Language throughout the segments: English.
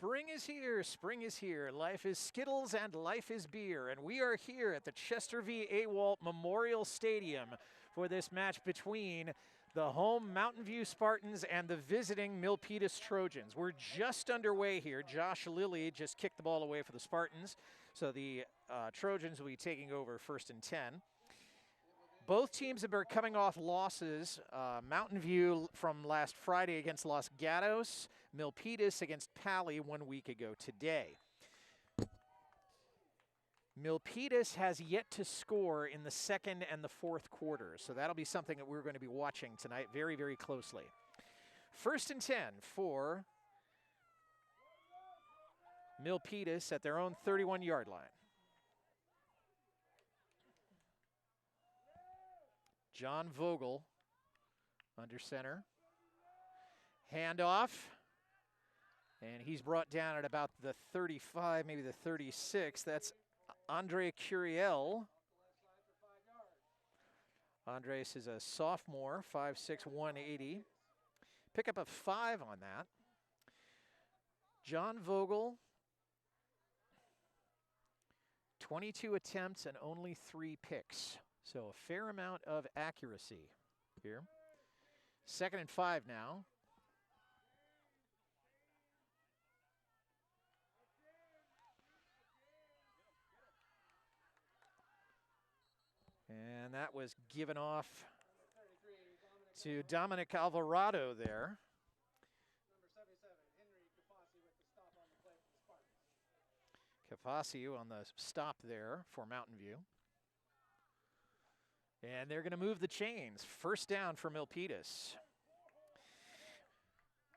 Spring is here, spring is here. Life is Skittles and life is beer. And we are here at the Chester v. Awalt Memorial Stadium for this match between the home Mountain View Spartans and the visiting Milpitas Trojans. We're just underway here. Josh Lilly just kicked the ball away for the Spartans. So the Trojans will be taking over 1st and 10. Both teams have been coming off losses. Mountain View from last Friday against Los Gatos, Milpitas against Pali 1 week ago today. Milpitas has yet to score in the 2nd and the 4th quarters, so that'll be something that we're going to be watching tonight very, very closely. 1st and 10 for Milpitas at their own 31-yard line. John Vogel under center. Handoff. And he's brought down at about the 35, maybe the 36. That's Andre Curiel. Andres is a sophomore, 5'6", 180. Pick up a 5 on that. John Vogel, 22 attempts and only 3 picks. So a fair amount of accuracy here. 2nd and 5 now. And that was given off to Dominic Alvarado there. Capasio on the stop there for Mountain View. And they're going to move the chains. 1st down for Milpitas.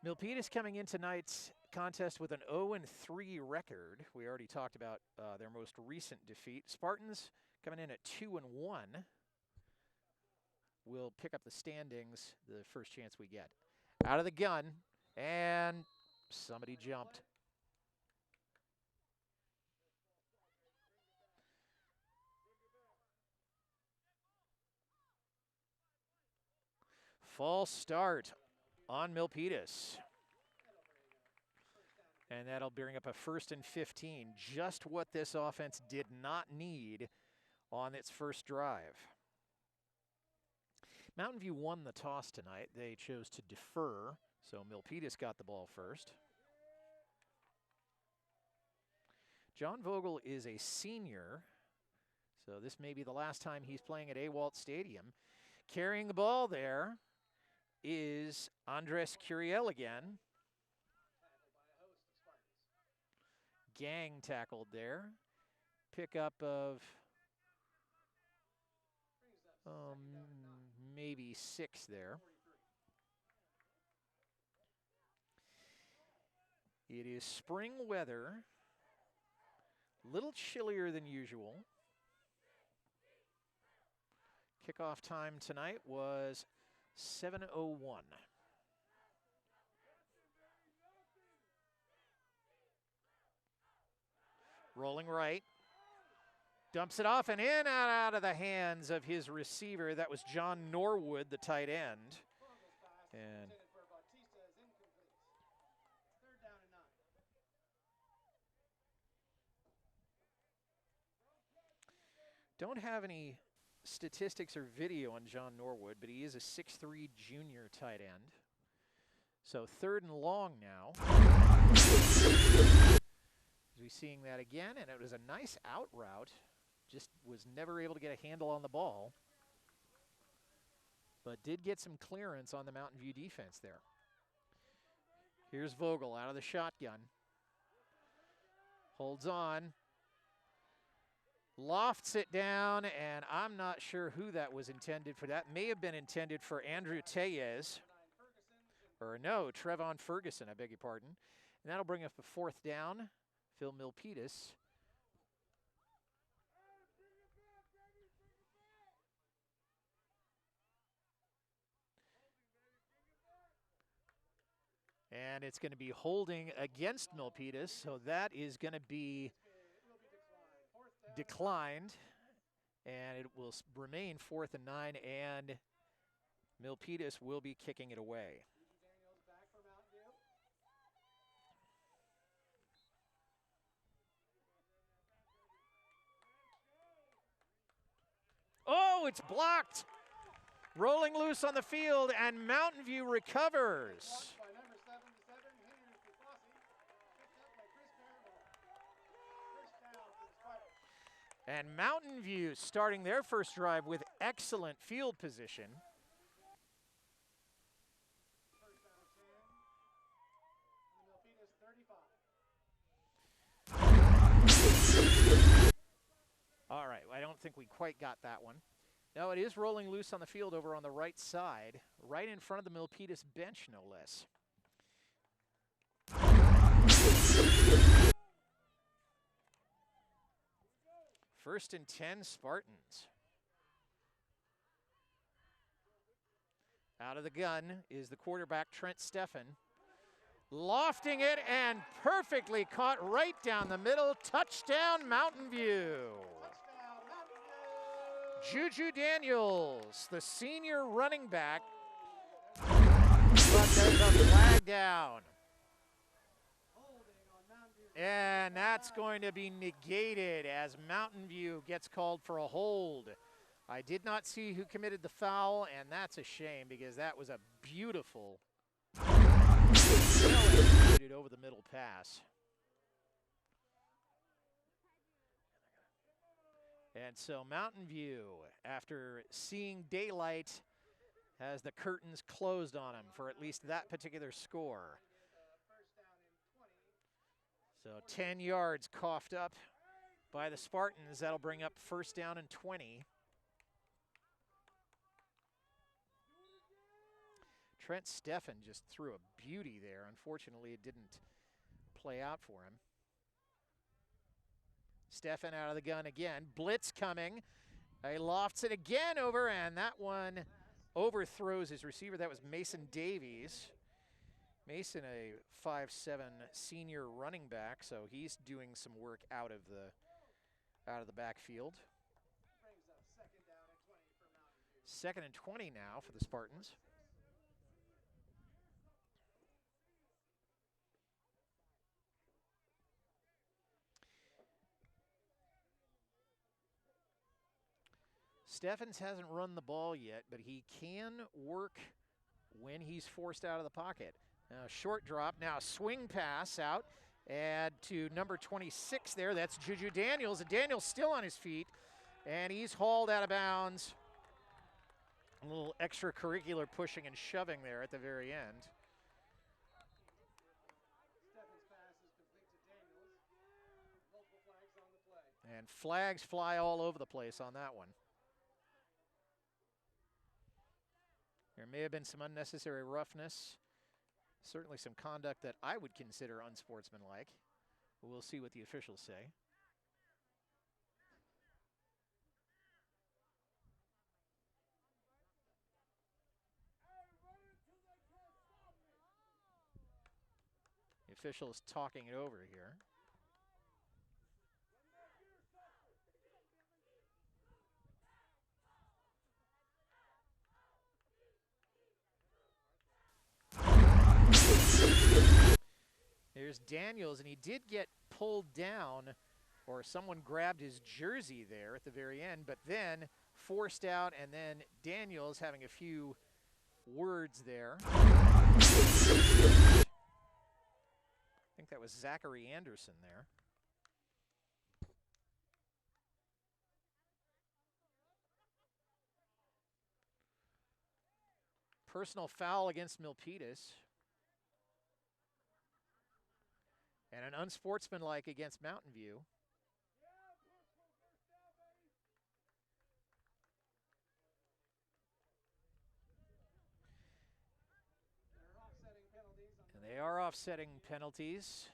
Milpitas coming in tonight's contest with an 0-3 record. We already talked about their most recent defeat. Spartans coming in at 2-1. We'll pick up the standings the first chance we get. Out of the gun, and somebody jumped. False start on Milpitas. And that'll bring up a 1st and 15. Just what this offense did not need on its first drive. Mountain View won the toss tonight. They chose to defer, so Milpitas got the ball first. John Vogel is a senior, so this may be the last time he's playing at Awalt Stadium. Carrying the ball there is Andres Curiel again. Gang tackled there. Pickup of maybe 6 there. It is spring weather. A little chillier than usual. Kickoff time tonight was 7:01. Rolling right. Dumps it off and in and out of the hands of his receiver. That was John Norwood, the tight end. And don't have any statistics or video on John Norwood, but he is a 6'3" junior tight end. So 3rd and long now. We're seeing that again, and it was a nice out route. Just was never able to get a handle on the ball, but did get some clearance on the Mountain View defense there. Here's Vogel out of the shotgun. Holds on. Lofts it down, and I'm not sure who that was intended for. That may have been intended for Andrew Tellez. Or no, Trevon Ferguson, I beg your pardon. And that'll bring up a 4th down. Phil Milpitas. And it's going to be holding against Milpitas, so that is going to be declined, and it will remain 4th and 9, and Milpitas will be kicking it away. it's blocked. Rolling loose on the field, and Mountain View recovers. And Mountain View starting their first drive with excellent field position. All right, I don't think we quite got that one. No, it is rolling loose on the field over on the right side, right in front of the Milpitas bench, no less. First and 10, Spartans. Out of the gun is the quarterback, Trent Steffen. Lofting it and perfectly caught right down the middle. Touchdown, Mountain View. Juju Daniels, the senior running back. But there's a flag down. And that's going to be negated as Mountain View gets called for a hold. I did not see who committed the foul, and that's a shame because that was a beautiful over the middle pass. And so Mountain View, after seeing daylight, has the curtains closed on him for at least that particular score. So 10 yards coughed up by the Spartans. That'll bring up first down and 20. Trent Steffen just threw a beauty there. Unfortunately, it didn't play out for him. Steffen out of the gun again. Blitz coming. He lofts it again over, and that one overthrows his receiver. That was Mason Davies. Mason, a 5'7" senior running back, so he's doing some work out of the backfield. Second and 20 now for the Spartans. Steffens hasn't run the ball yet, but he can work when he's forced out of the pocket. Now, short drop, now swing pass out, and to number 26 there, that's Juju Daniels, and Daniels still on his feet, and he's hauled out of bounds. A little extracurricular pushing and shoving there at the very end. And flags fly all over the place on that one. There may have been some unnecessary roughness, certainly some conduct that I would consider unsportsmanlike. We'll see what the officials say. The official is talking it over here. There's Daniels, and he did get pulled down, or someone grabbed his jersey there at the very end, but then forced out, and then Daniels having a few words there. I think that was Zachary Anderson there. Personal foul against Milpitas. And an unsportsmanlike against Mountain View. And they are offsetting penalties.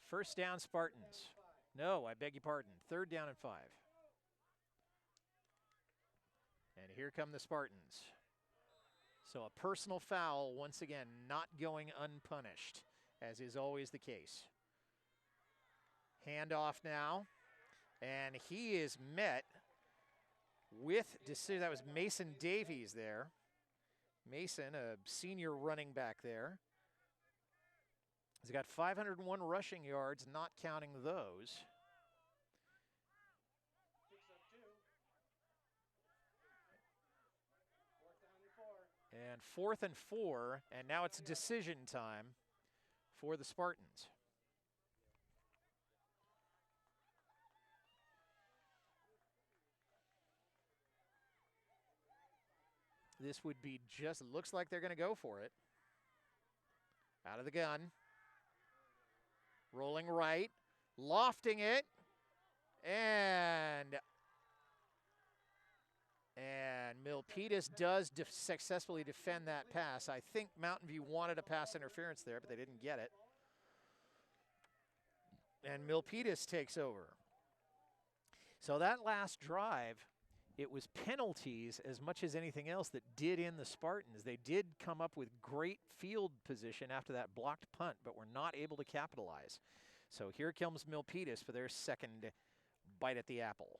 First down, Spartans. No, I beg your pardon. Third down and 5. And here come the Spartans. So a personal foul, once again, not going unpunished, as is always the case. Handoff now, and he is met with decision. That was Mason Davies there. Mason, a senior running back there. He's got 501 rushing yards, not counting those. And 4th and 4, and now it's decision time for the Spartans. This would be just, looks like they're going to go for it. Out of the gun. Rolling right, lofting it, and Milpitas does successfully defend that pass. I think Mountain View wanted a pass interference there, but they didn't get it. And Milpitas takes over. So that last drive, it was penalties as much as anything else that did in the Spartans. They did come up with great field position after that blocked punt, but were not able to capitalize. So here comes Milpitas for their second bite at the apple.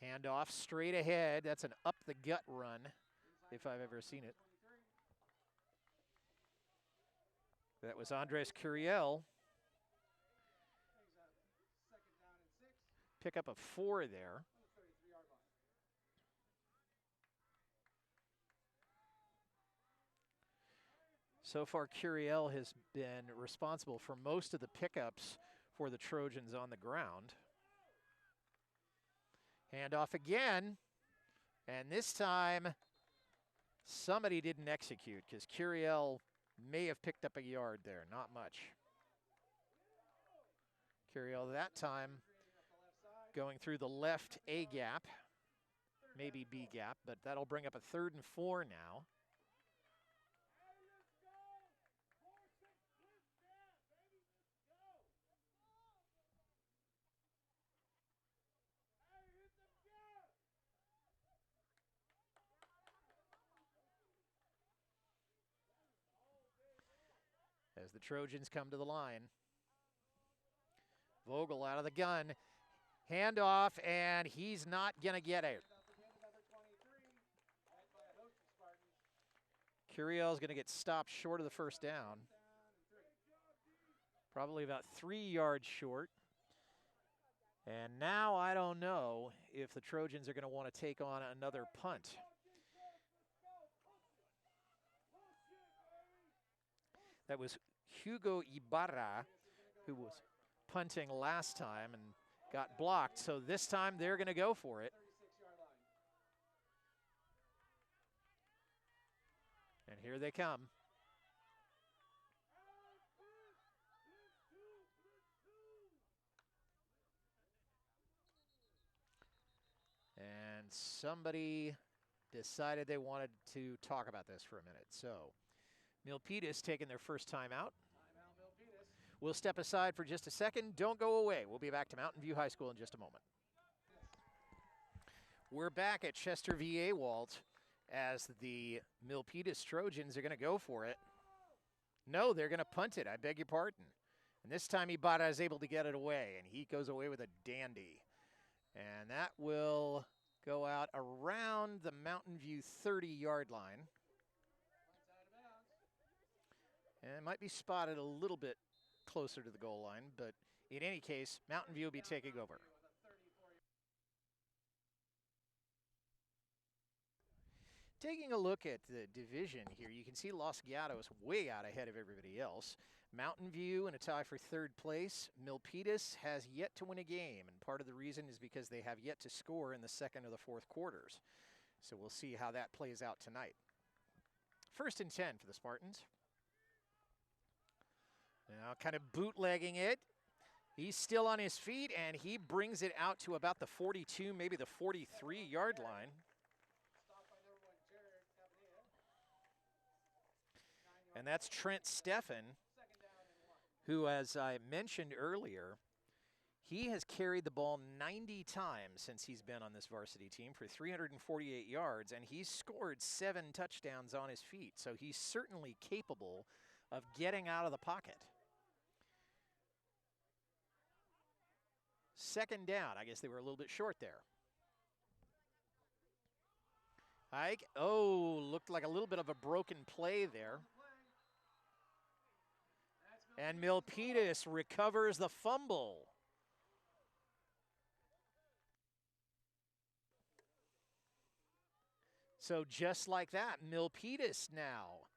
Handoff straight ahead. That's an up-the-gut run, if I've ever seen it. That was Andres Curiel. Pick up a 4 there. So far, Curiel has been responsible for most of the pickups for the Trojans on the ground. Handoff again, and this time somebody didn't execute because Curiel may have picked up a yard there, not much. Curiel that time going through the left A gap, maybe B gap, but that'll bring up a 3rd and 4 now. As the Trojans come to the line. Vogel out of the gun. Handoff, and he's not going to get it. Curiel's going to get stopped short of the first down. Probably about 3 yards short. And now I don't know if the Trojans are going to want to take on another punt. That was Hugo Ibarra, who was punting last time and got blocked. So this time they're going to go for it. And here they come. And somebody decided they wanted to talk about this for a minute. So Milpitas taking their first time out. We'll step aside for just a second. Don't go away. We'll be back to Mountain View High School in just a moment. We're back at Chester VA Walt as the Milpitas Trojans are going to go for it. No, they're going to punt it. I beg your pardon. And this time Ibarra is able to get it away, and he goes away with a dandy. And that will go out around the Mountain View 30-yard line. And it might be spotted a little bit closer to the goal line, but in any case, Mountain View will be taking over. Taking a look at the division here, you can see Los Gatos way out ahead of everybody else. Mountain View in a tie for 3rd place. Milpitas has yet to win a game, and part of the reason is because they have yet to score in the 2nd or the 4th quarters. So we'll see how that plays out tonight. 1st and 10 for the Spartans. Now kind of bootlegging it. He's still on his feet, and he brings it out to about the 42, maybe the 43-yard line. And that's Trent Steffen, who, as I mentioned earlier, he has carried the ball 90 times since he's been on this varsity team for 348 yards, and he's scored 7 touchdowns on his feet. So he's certainly capable of getting out of the pocket. Second down. I guess they were a little bit short there. Ike, oh, looked like a little bit of a broken play there. And Milpitas recovers the fumble. So just like that, Milpitas now.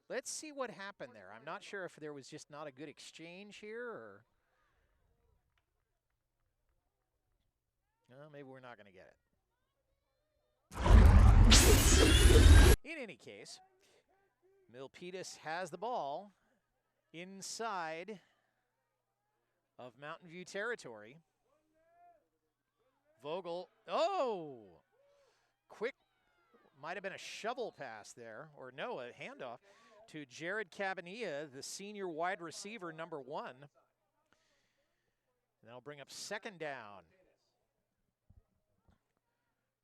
Let's see what happened there. I'm not sure if there was just not a good exchange here or... maybe we're not going to get it. In any case, Milpitas has the ball inside of Mountain View territory. Vogel, oh! Quick, might have been a shovel pass there, or no, a handoff to Jared Cabanilla, the senior wide receiver, number 1. And that'll bring up second down.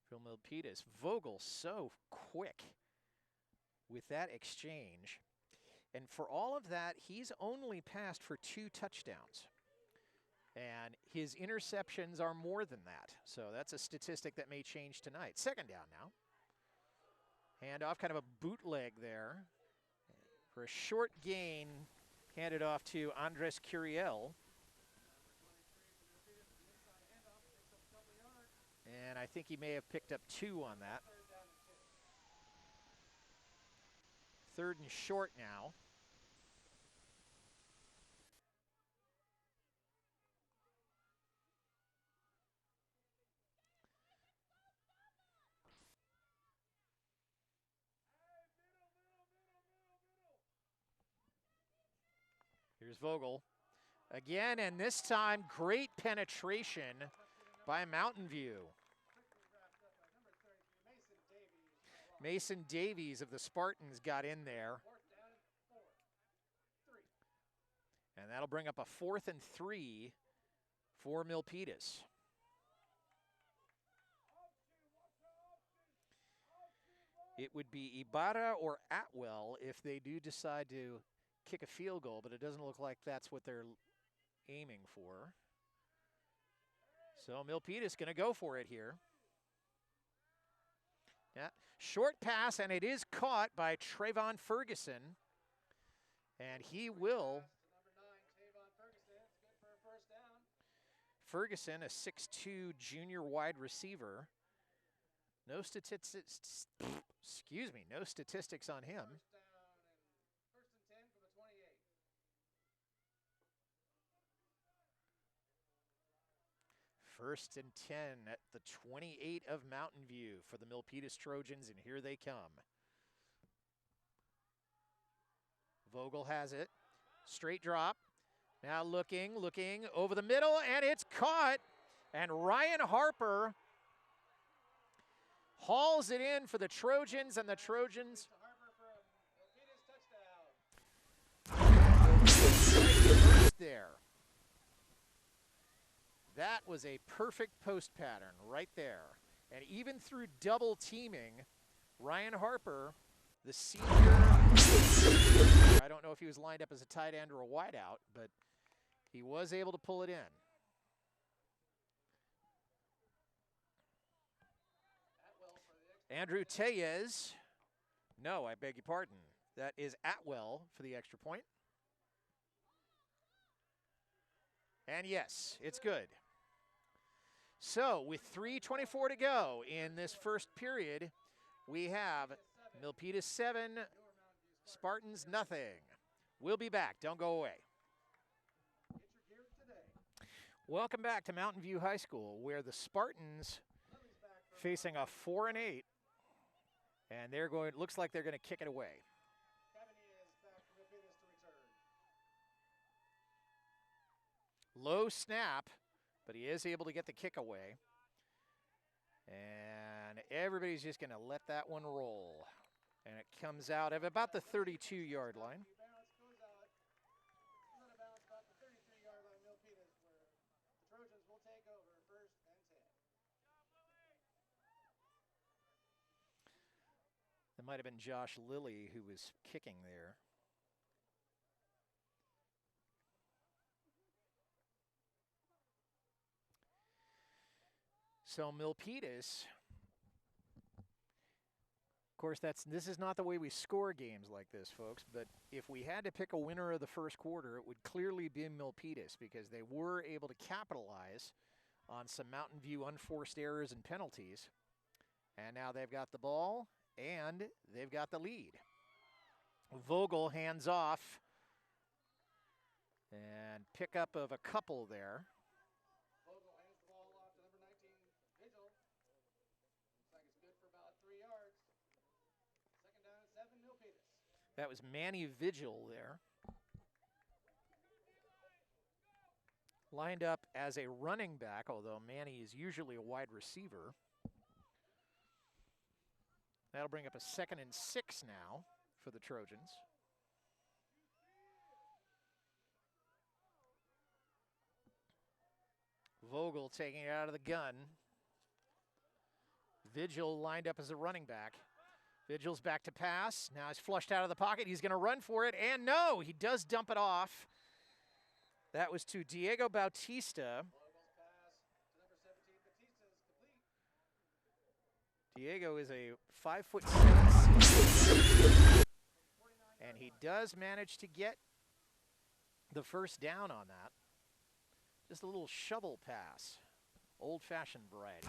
Phil Milpitas. Vogel so quick with that exchange. And for all of that, he's only passed for 2 touchdowns. And his interceptions are more than that. So that's a statistic that may change tonight. Second down now. Handoff, kind of a bootleg there. For a short gain, handed off to Andres Curiel. And I think he may have picked up 2 on that. Third and short now. Here's Vogel again, and this time great penetration by Mountain View. Mason Davies of the Spartans got in there. And that'll bring up a 4th and 3 for Milpitas. It would be Ibarra or Atwell if they do decide to kick a field goal, but it doesn't look like that's what they're aiming for. So Milpitas going to go for it here. Yeah, short pass, and it is caught by Trayvon Ferguson. And he will. Ferguson, a 6'2" junior wide receiver. No statistics, excuse me, no statistics on him. First and 10 at the 28 of Mountain View for the Milpitas Trojans, and here they come. Vogel has it. Straight drop. Now looking over the middle, and it's caught. And Ryan Harper hauls it in for the Trojans, and the Trojans. There. That was a perfect post pattern right there. And even through double teaming, Ryan Harper, the senior, I don't know if he was lined up as a tight end or a wideout, but he was able to pull it in. Andrew Tellez, no, I beg your pardon. That is Atwell for the extra point. And yes, it's good. So with 3:24 to go in this first period, we have Milpitas 7, Spartans nothing. We'll be back. Don't go away. Welcome back to Mountain View High School, where the Spartans facing a 4 and 8, and they're going. Looks like they're going to kick it away. Low snap, but he is able to get the kick away. And everybody's just going to let that one roll. And it comes out of about the 32-yard line. That might have been Josh Lilly who was kicking there. So Milpitas, of course, this is not the way we score games like this, folks, but if we had to pick a winner of the first quarter, it would clearly be Milpitas because they were able to capitalize on some Mountain View unforced errors and penalties. And now they've got the ball and they've got the lead. Vogel hands off and pickup of a couple there. Vogel hands the ball off to number 19, Vigil. Looks like it's good for about 3 yards. Second down and 7, Milpitas. That was Manny Vigil there. Lined up as a running back, although Manny is usually a wide receiver. That'll bring up a 2nd and 6 now for the Trojans. Vogel taking it out of the gun. Vigil lined up as a running back. Vigil's back to pass. Now he's flushed out of the pocket. He's going to run for it, and no, he does dump it off. That was to Diego Bautista. Diego is a 5'7" senior, and he does manage to get the first down on that. Just a little shovel pass, old-fashioned variety.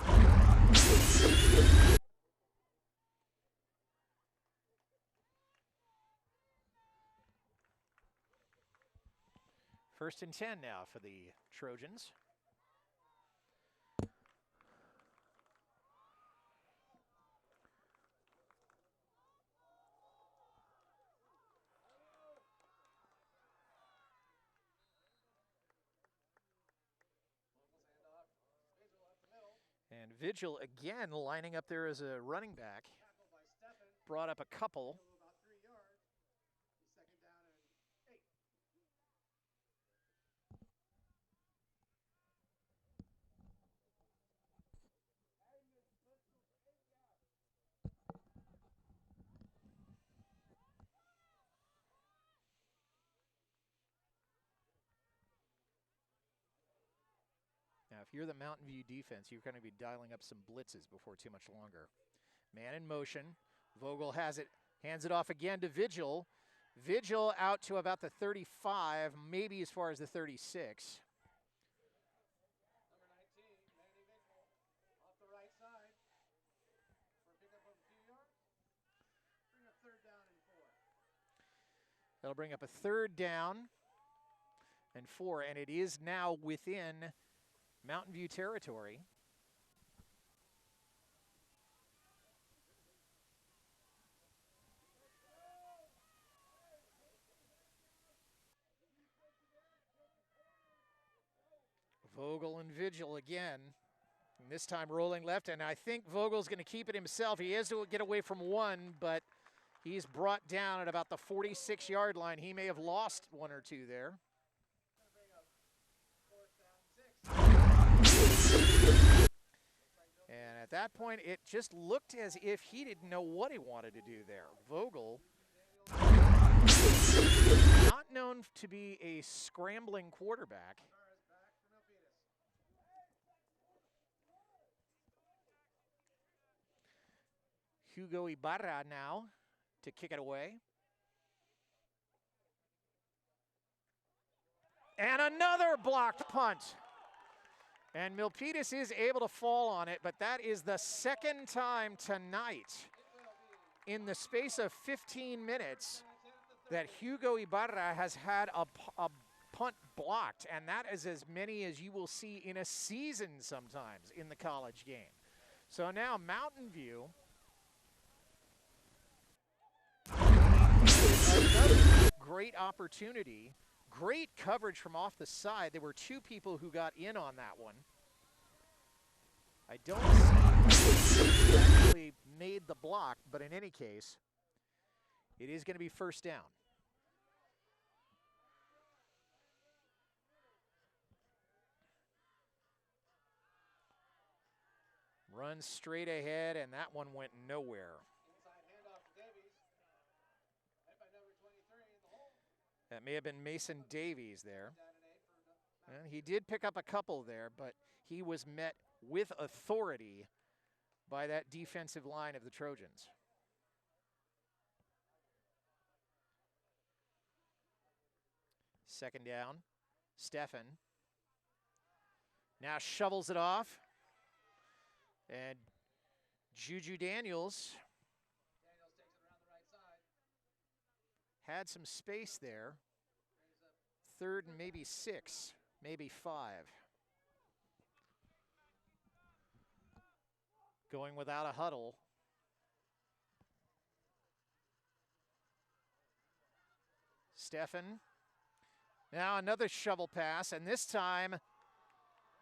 First and 10 now for the Trojans. And Vigil again lining up there as a running back. Brought up a couple. Now, if you're the Mountain View defense, you're going to be dialing up some blitzes before too much longer. Man in motion. Vogel has it, hands it off again to Vigil. Vigil out to about the 35, maybe as far as the 36. Number 19, Manny Vigil, off the right side for a pickup of a few yards. Bring up 3rd down and 4. That'll bring up a 3rd down and 4, and it is now within Mountain View territory. Vogel and Vigil again, and this time rolling left, and I think Vogel's going to keep it himself. He has to get away from one, but he's brought down at about the 46-yard line. He may have lost 1 or 2 there. And at that point, it just looked as if he didn't know what he wanted to do there. Vogel, not known to be a scrambling quarterback. Hugo Ibarra now to kick it away. And another blocked punt. And Milpitas is able to fall on it, but that is the 2nd time tonight in the space of 15 minutes that Hugo Ibarra has had a punt blocked, and that is as many as you will see in a season sometimes in the college game. So now Mountain View, another great opportunity. Great coverage from off the side. There were 2 people who got in on that one. I don't see who actually made the block, but in any case, it is going to be 1st down. Runs straight ahead, and that one went nowhere. That may have been Mason Davies there. And he did pick up a couple there, but he was met with authority by that defensive line of the Trojans. Second down, Stefan. Now shovels it off. And Juju Daniels Takes it around the right side. had some space there. Third and maybe 6, maybe 5. Going without a huddle. Stefan. Now another shovel pass, and this time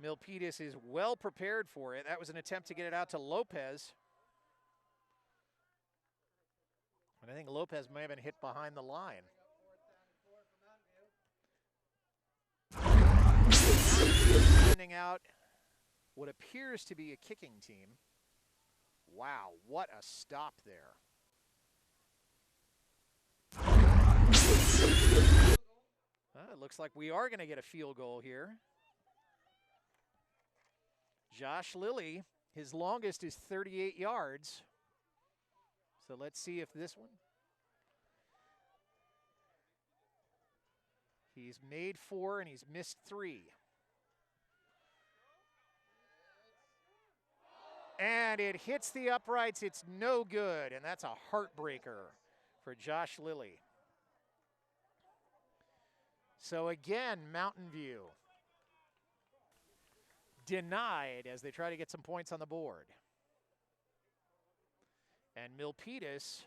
Milpitas is well prepared for it. That was an attempt to get it out to Lopez. And I think Lopez may have been hit behind the line. Sending out what appears to be a kicking team. Wow, what a stop there. It looks like we are going to get a field goal here. Josh Lilly, his longest is 38 yards. So let's see if this one. He's made 4 and he's missed 3. And it hits the uprights. It's no good, and that's a heartbreaker for Josh Lilly. So again, Mountain View denied as they try to get some points on the board. And Milpitas,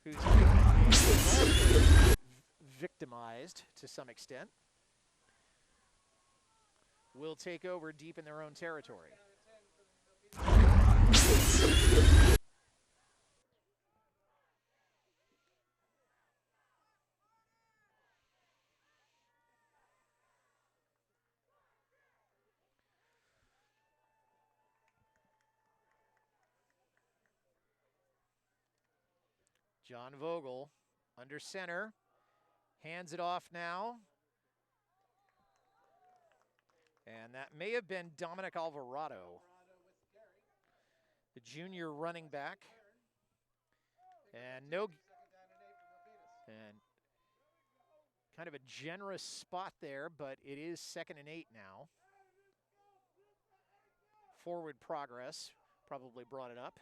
who's victimized to some extent, will take over deep in their own territory. John Vogel under center, hands it off now. And that may have been Dominic Alvarado, the junior running back. And kind of a generous spot there, but it is 2nd and 8 now. Forward progress probably brought it up.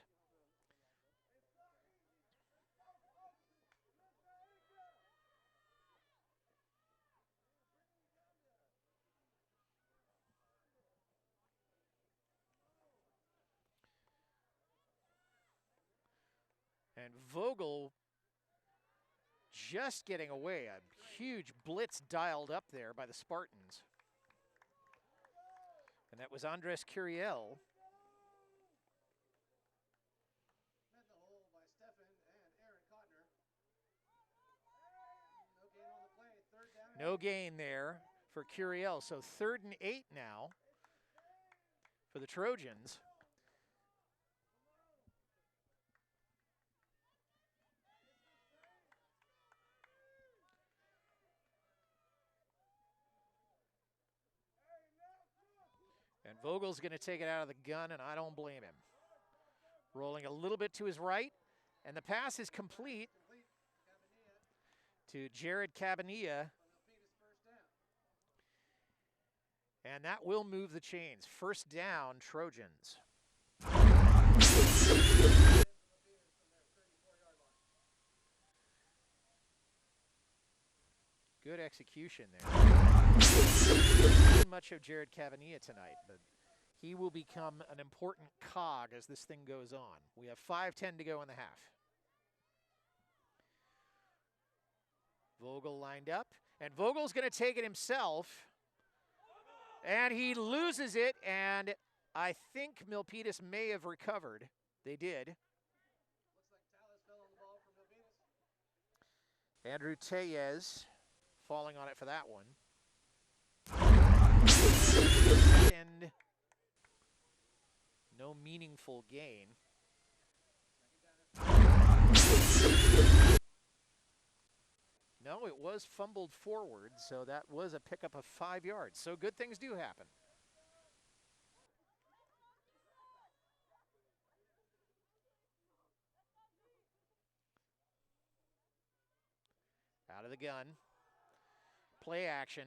And Vogel just getting away. A huge blitz dialed up there by the Spartans. And that was Andres Curiel. No gain there for Curiel. So 3rd and 8 now for the Trojans. And Vogel's going to take it out of the gun, and I don't blame him. Rolling a little bit to his right, and the pass is complete to Jared Cabanilla. And that will move the chains. 1st down, Trojans. Good execution there. Not much of Jared Cabanilla tonight, but he will become an important cog as this thing goes on. We have 5:10 to go in the half. Vogel lined up, and Vogel's going to take it himself. And he loses it, and I think Milpitas may have recovered. They did. Looks like Talis fell on the ball for Milpitas. Andrew Tellez falling on it for that one. And no meaningful gain. No, it was fumbled forward, so that was a pickup of 5 yards. So good things do happen. Out of the gun. Play action.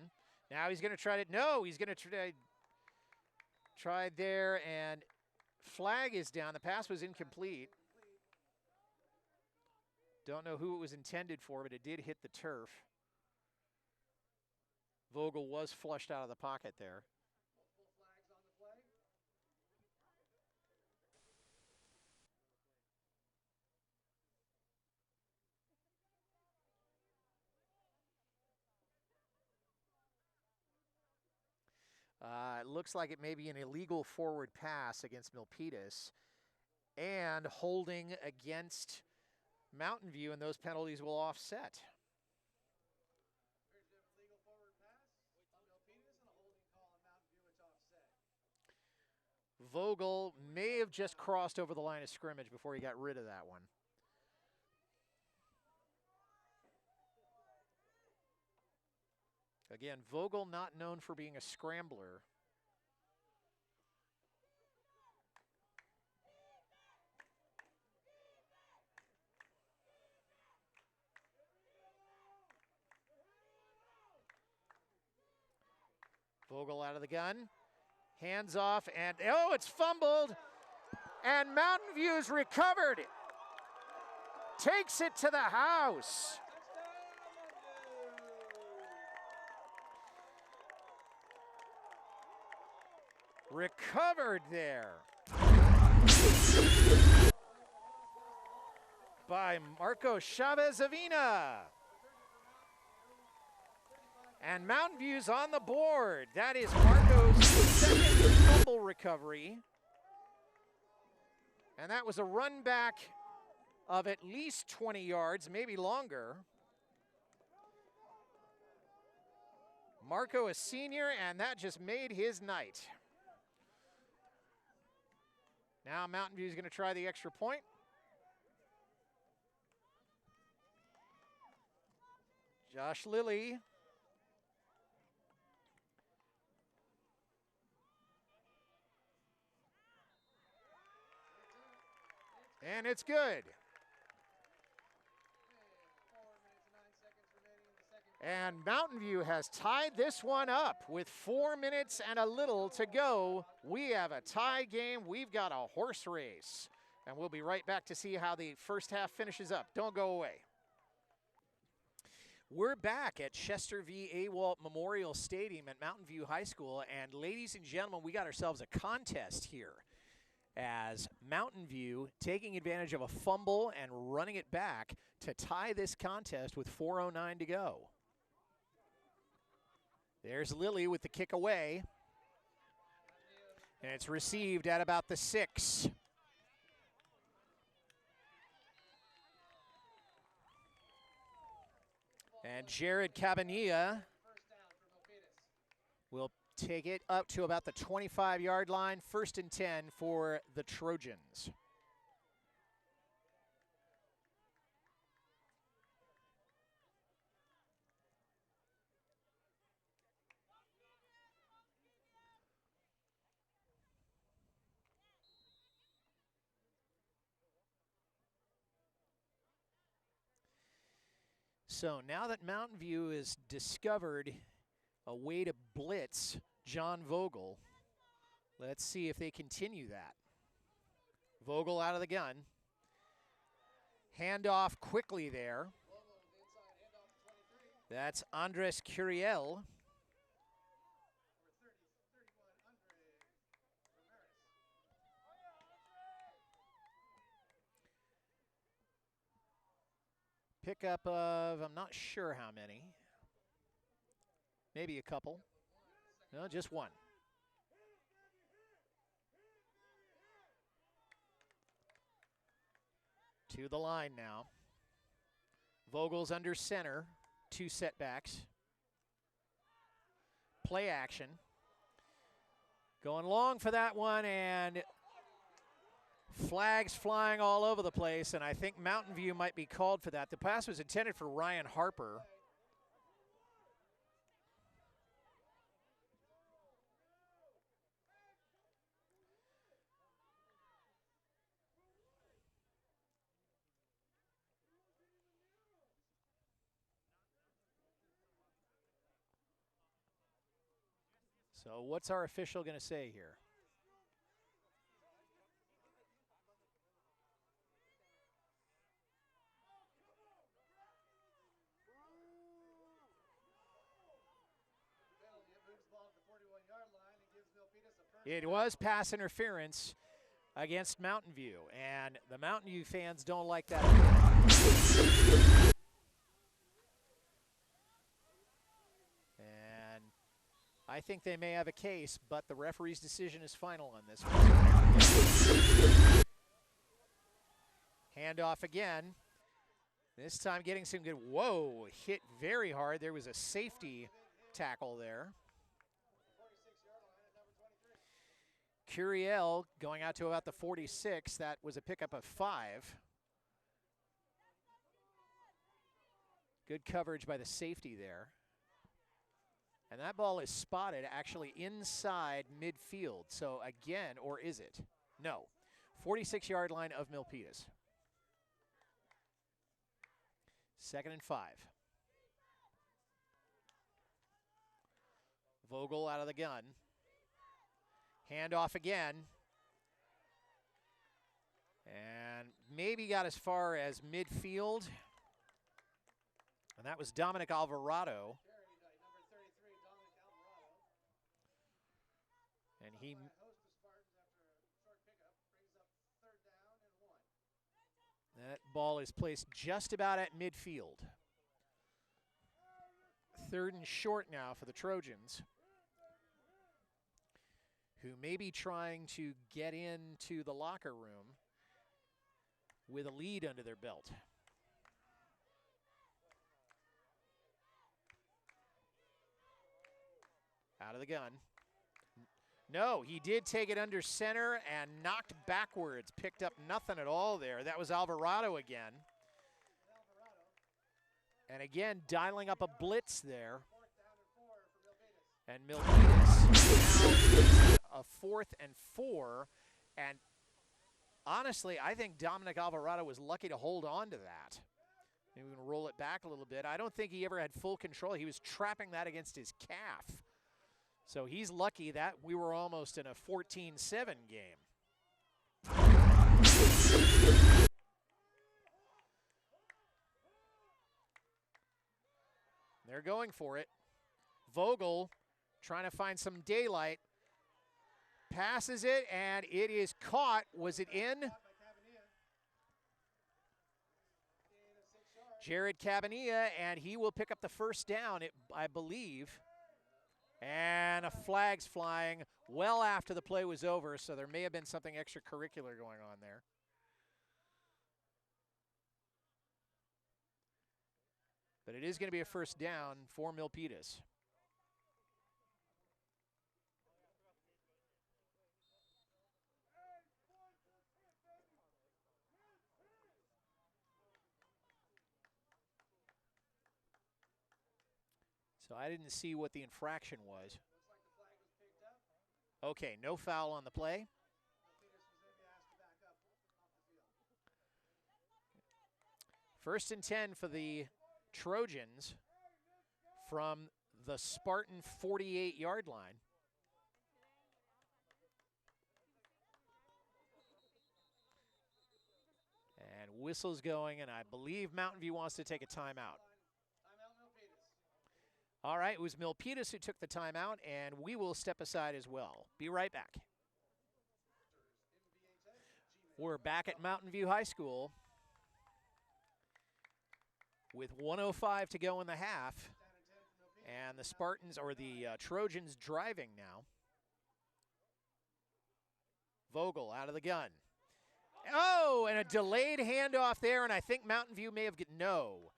Now he's going to try to, no, he's going to try there, and flag is down. The pass was incomplete. Don't know who it was intended for, but it did hit the turf. Vogel was flushed out of the pocket there. It looks like it may be an illegal forward pass against Milpitas and holding against Mountain View, and those penalties will offset. Vogel may have just crossed over the line of scrimmage before he got rid of that one. Again, Vogel not known for being a scrambler. Vogel out of the gun. Hands off, and oh, it's fumbled. And Mountain View's recovered. Takes it to the house. Recovered there by Marco Chavez-Avina. And Mountain View's on the board. That is Marco's second fumble recovery. And that was a run back of at least 20 yards, maybe longer. Marco, a senior, and that just made his night. Now Mountain View's going to try the extra point. Josh Lilly. And it's good. And Mountain View has tied this one up with 4 minutes and a little to go. We have a tie game. We've got a horse race. And we'll be right back to see how the first half finishes up. Don't go away. We're back at Chester v. Awalt Memorial Stadium at Mountain View High School. And ladies and gentlemen, we got ourselves a contest here, as Mountain View taking advantage of a fumble and running it back to tie this contest with 4:09 to go. There's Lilly with the kick away. And it's received at about the 6. And Jared Cabanilla will take it up to about the 25-yard line. 1st and 10 for the Trojans. So now that Mountain View has discovered a way to blitz John Vogel, let's see if they continue that. Vogel out of the gun. Handoff quickly there. That's Andres Curiel. Pickup of, I'm not sure how many. Maybe a couple. No, just one. To the line now. Vogel's under center. 2 setbacks. Play action. Going long for that one, and flags flying all over the place, and I think Mountain View might be called for that. The pass was intended for Ryan Harper. So what's our official going to say here? It was pass interference against Mountain View, and the Mountain View fans don't like that. And I think they may have a case, but the referee's decision is final on this one. Handoff again. This time getting some good, whoa, hit very hard. There was a safety tackle there. Curiel going out to about the 46. That was a pickup of 5. Good coverage by the safety there. And that ball is spotted actually inside midfield. So again, or is it? No. 46-yard line of Milpitas. 2nd and 5. Vogel out of the gun. Handoff again. And maybe got as far as midfield. And that was Dominic Alvarado. And he that ball is placed just about at midfield. 3rd and short now for the Trojans, who may be trying to get into the locker room with a lead under their belt. Out of the gun. No, he did take it under center and knocked backwards. Picked up nothing at all there. That was Alvarado again. And again, dialing up a blitz there. And Milpitas now a 4th and 4. And honestly, I think Dominic Alvarado was lucky to hold on to that. Maybe we can roll it back a little bit. I don't think he ever had full control. He was trapping that against his calf. So he's lucky that we were almost in a 14-7 game. They're going for it. Vogel trying to find some daylight. Passes it, and it is caught. Was it in? Jared Cabanilla, and he will pick up the first down, I believe. And a flag's flying well after the play was over, so there may have been something extracurricular going on there. But it is going to be a first down for Milpitas. So I didn't see what the infraction was. Okay, no foul on the play. First and 10 for the Trojans from the Spartan 48-yard line. And whistle's going, and I believe Mountain View wants to take a timeout. All right, it was Milpitas who took the timeout, and we will step aside as well. Be right back. We're back at Mountain View High School with 1:05 to go in the half, and the Spartans, or the Trojans, driving now. Vogel out of the gun. Oh, and a delayed handoff there, and I think Mountain View may have no.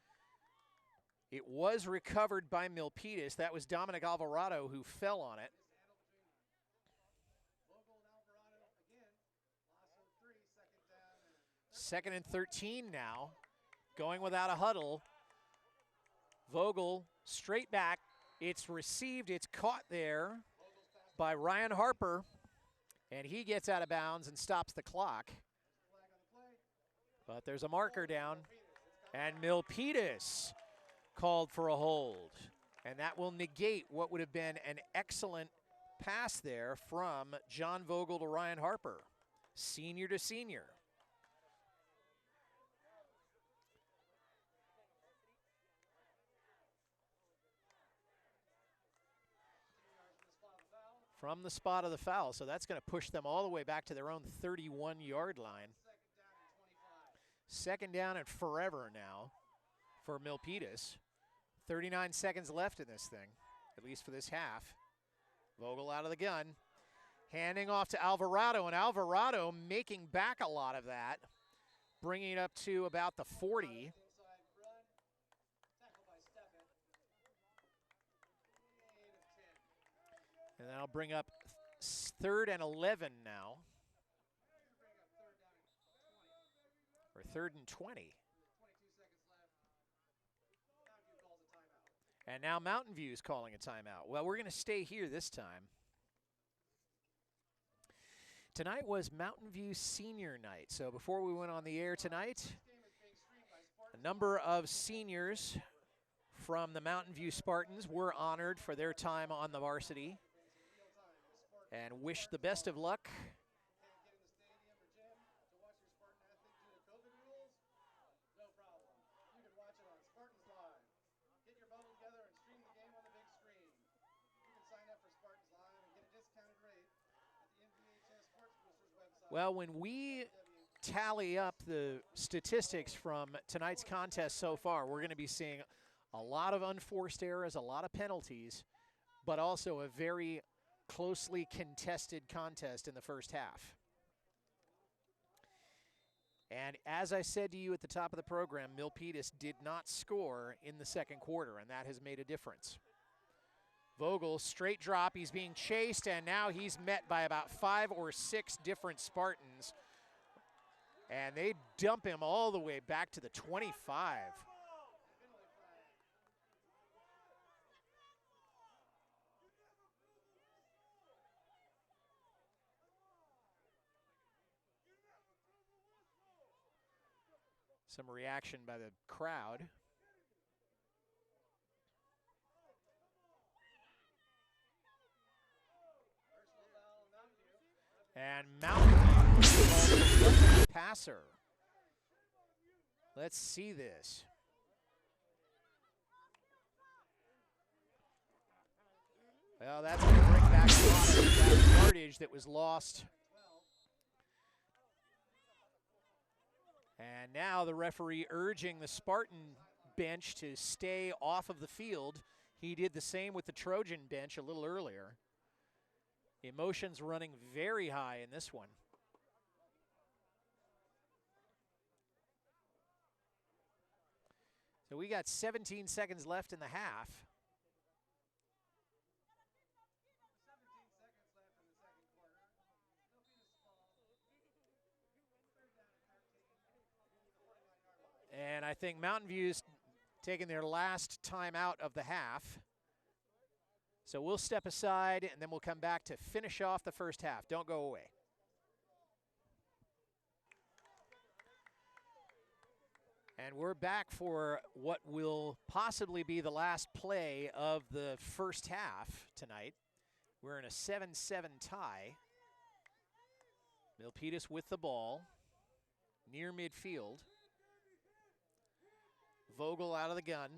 It was recovered by Milpitas. That was Dominic Alvarado who fell on it. Second and 13 now. Going without a huddle. Vogel straight back. It's received. It's caught there by Ryan Harper. And he gets out of bounds and stops the clock. But there's a marker down. And Milpitas called for a hold, and that will negate what would have been an excellent pass there from John Vogel to Ryan Harper, senior to senior. From the spot of the foul, so that's going to push them all the way back to their own 31-yard line. Second down and forever now for Milpitas. 39 seconds left in this thing, at least for this half. Vogel out of the gun, handing off to Alvarado, and Alvarado making back a lot of that, bringing it up to about the 40. And that'll bring up 3rd and 11 now. Or 3rd and 20. And now Mountain View is calling a timeout. Well, we're going to stay here this time. Tonight was Mountain View senior night. So before we went on the air tonight, a number of seniors from the Mountain View Spartans were honored for their time on the varsity. And wish the best of luck. Well, when we tally up the statistics from tonight's contest so far, we're going to be seeing a lot of unforced errors, a lot of penalties, but also a very closely contested contest in the first half. And as I said to you at the top of the program, Milpitas did not score in the second quarter, and that has made a difference. Vogel, straight drop, he's being chased, and now he's met by about 5 or 6 different Spartans. And they dump him all the way back to the 25. Some reaction by the crowd. And Mountain View passer. Let's see this. Well, that's going to bring back a lot of that yardage that was lost. And now the referee urging the Spartan bench to stay off of the field. He did the same with the Trojan bench a little earlier. Emotions running very high in this one. So we got 17 seconds left in the half. And I think Mountain View's taking their last time out of the half. So we'll step aside, and then we'll come back to finish off the first half. Don't go away. And we're back for what will possibly be the last play of the first half tonight. We're in a 7-7 tie. Milpitas with the ball near midfield. Vogel out of the gun.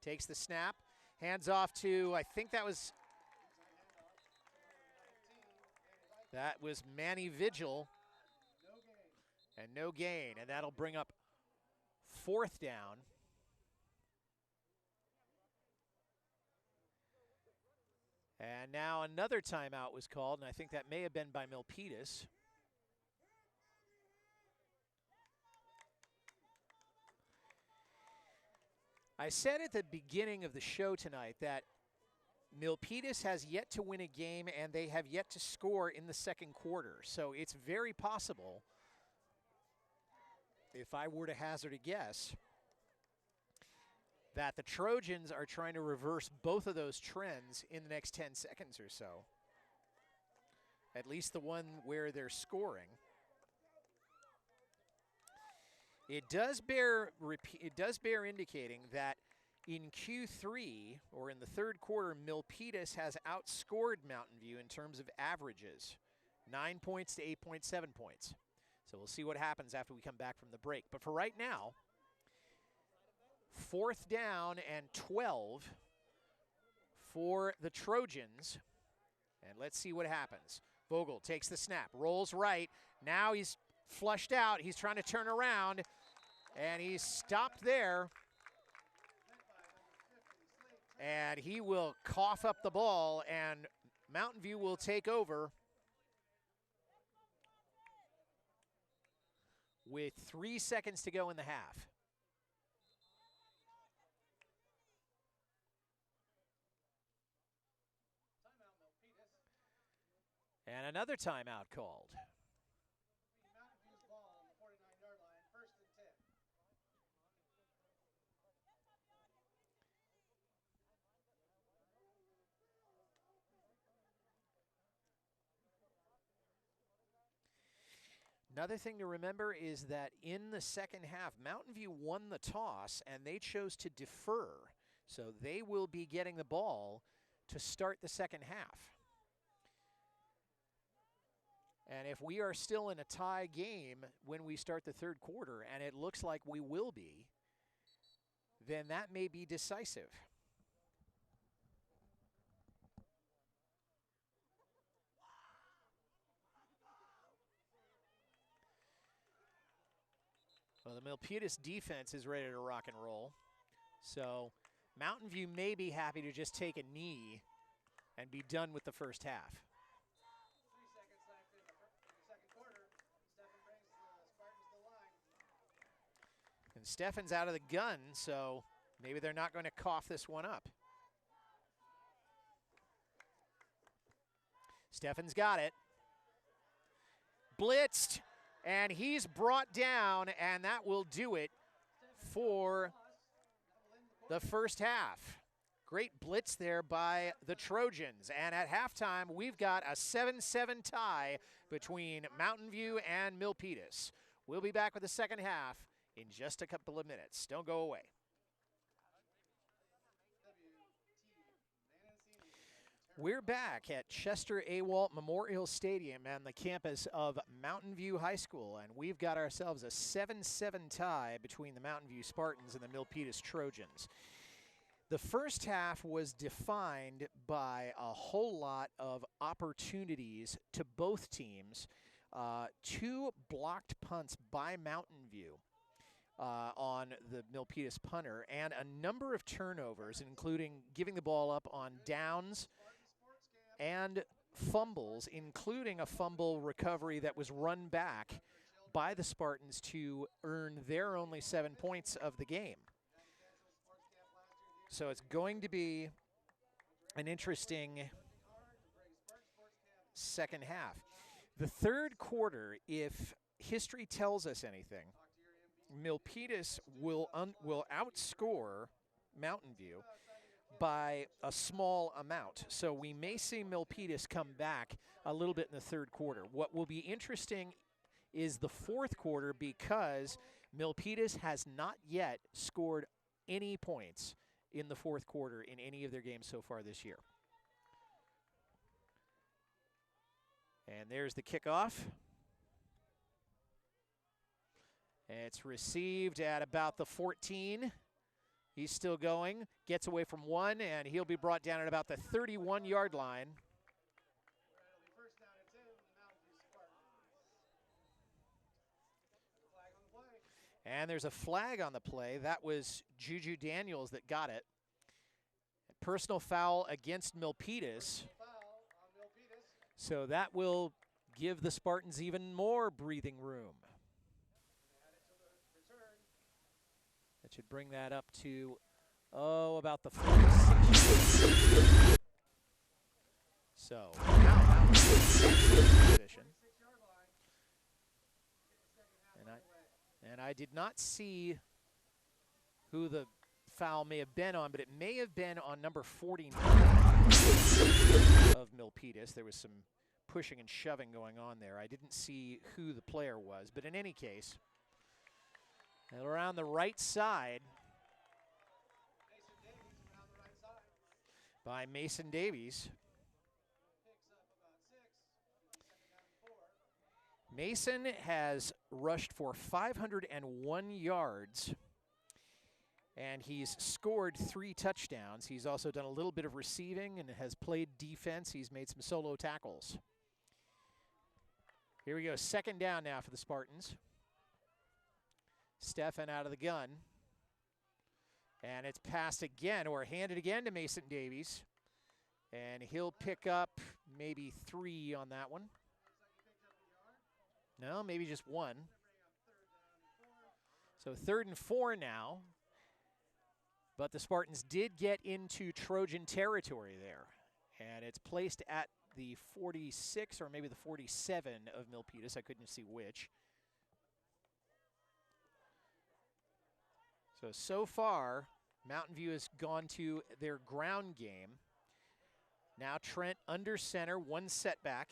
Takes the snap. Hands off to, I think that was Manny Vigil. And no gain. And that'll bring up 4th down. And now another timeout was called, and I think that may have been by Milpitas. I said at the beginning of the show tonight that Milpitas has yet to win a game and they have yet to score in the second quarter. So it's very possible, if I were to hazard a guess, that the Trojans are trying to reverse both of those trends in the next 10 seconds or so. At least the one where they're scoring. It does bear indicating that In Q3, or in the third quarter, Milpitas has outscored Mountain View in terms of averages, 9 points to 8.7 points. So we'll see what happens after we come back from the break. But for right now, 4th down and 12 for the Trojans. And let's see what happens. Vogel takes the snap, rolls right. Now he's flushed out. He's trying to turn around, and he's stopped there. And he will cough up the ball, and Mountain View will take over with 3 seconds to go in the half. And another timeout called. Mountain View's ball on the 49-yard line, 1st and 10. Another thing to remember is that in the second half, Mountain View won the toss, and they chose to defer. So they will be getting the ball to start the second half. And if we are still in a tie game when we start the third quarter, and it looks like we will be, then that may be decisive. Well, the Milpitas defense is ready to rock and roll. So Mountain View may be happy to just take a knee and be done with the first half. 3 seconds left in the second quarter. Stephan brings the Spartans to the line. And Stephan's out of the gun, so maybe they're not going to cough this one up. Stephan's got it. Blitzed, and he's brought down, and that will do it for the first half. Great blitz there by the Trojans. And at halftime, we've got a 7-7 tie between Mountain View and Milpitas. We'll be back with the second half in just a couple of minutes. Don't go away. We're back at Chester Awalt Memorial Stadium and the campus of Mountain View High School, and we've got ourselves a 7-7 tie between the Mountain View Spartans and the Milpitas Trojans. The first half was defined by a whole lot of opportunities to both teams. 2 blocked punts by Mountain View on the Milpitas punter, and a number of turnovers, including giving the ball up on downs and fumbles, including a fumble recovery that was run back by the Spartans to earn their only 7 points of the game. So it's going to be an interesting second half. The third quarter, if history tells us anything, Milpitas will outscore Mountain View by a small amount. So we may see Milpitas come back a little bit in the third quarter. What will be interesting is the fourth quarter, because Milpitas has not yet scored any points in the fourth quarter in any of their games so far this year. And there's the kickoff. It's received at about the 14. He's still going, gets away from one, and he'll be brought down at about the 31-yard line. It'll be 1st down and 10 for the Mountain View Spartans. Flag on the play. And there's a flag on the play. That was Juju Daniels that got it. Personal foul against Milpitas. Foul on Milpitas. So that will give the Spartans even more breathing room. Add it to the return. That should bring that up to, about the 46. So now position. 6-yard line. And I did not see who the foul may have been on, but it may have been on number 49 of Milpitas. There was some pushing and shoving going on there. I didn't see who the player was, but in any case, around the right side, by Mason Davies. Picks up about 6. Second down and 4. Mason has rushed for 501 yards, and he's scored 3 touchdowns. He's also done a little bit of receiving and has played defense. He's made some solo tackles. Here we go, second down now for the Spartans. Stefan out of the gun. And it's passed again, or handed again to Mason Davies. And he'll pick up maybe 3 on that one. No, maybe just 1. So 3rd and 4 now. But the Spartans did get into Trojan territory there. And it's placed at the 46 or maybe the 47 of Milpitas. I couldn't see which. So far, Mountain View has gone to their ground game. Now Trent under center, 1 setback.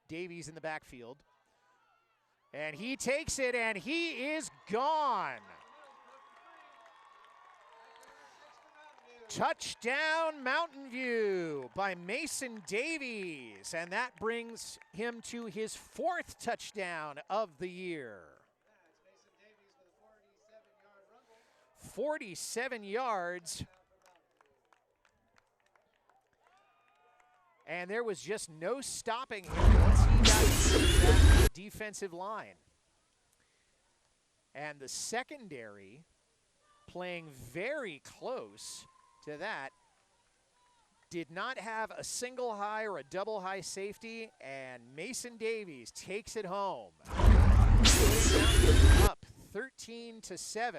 Davies in the backfield. And he takes it, and he is gone. Touchdown Mountain View by Mason Davies, and that brings him to his 4th touchdown of the year. 47 yards. And there was just no stopping him once he got to that defensive line. And the secondary playing very close to that, did not have a single high or a double high safety, and Mason Davies takes it home. Up 13-7.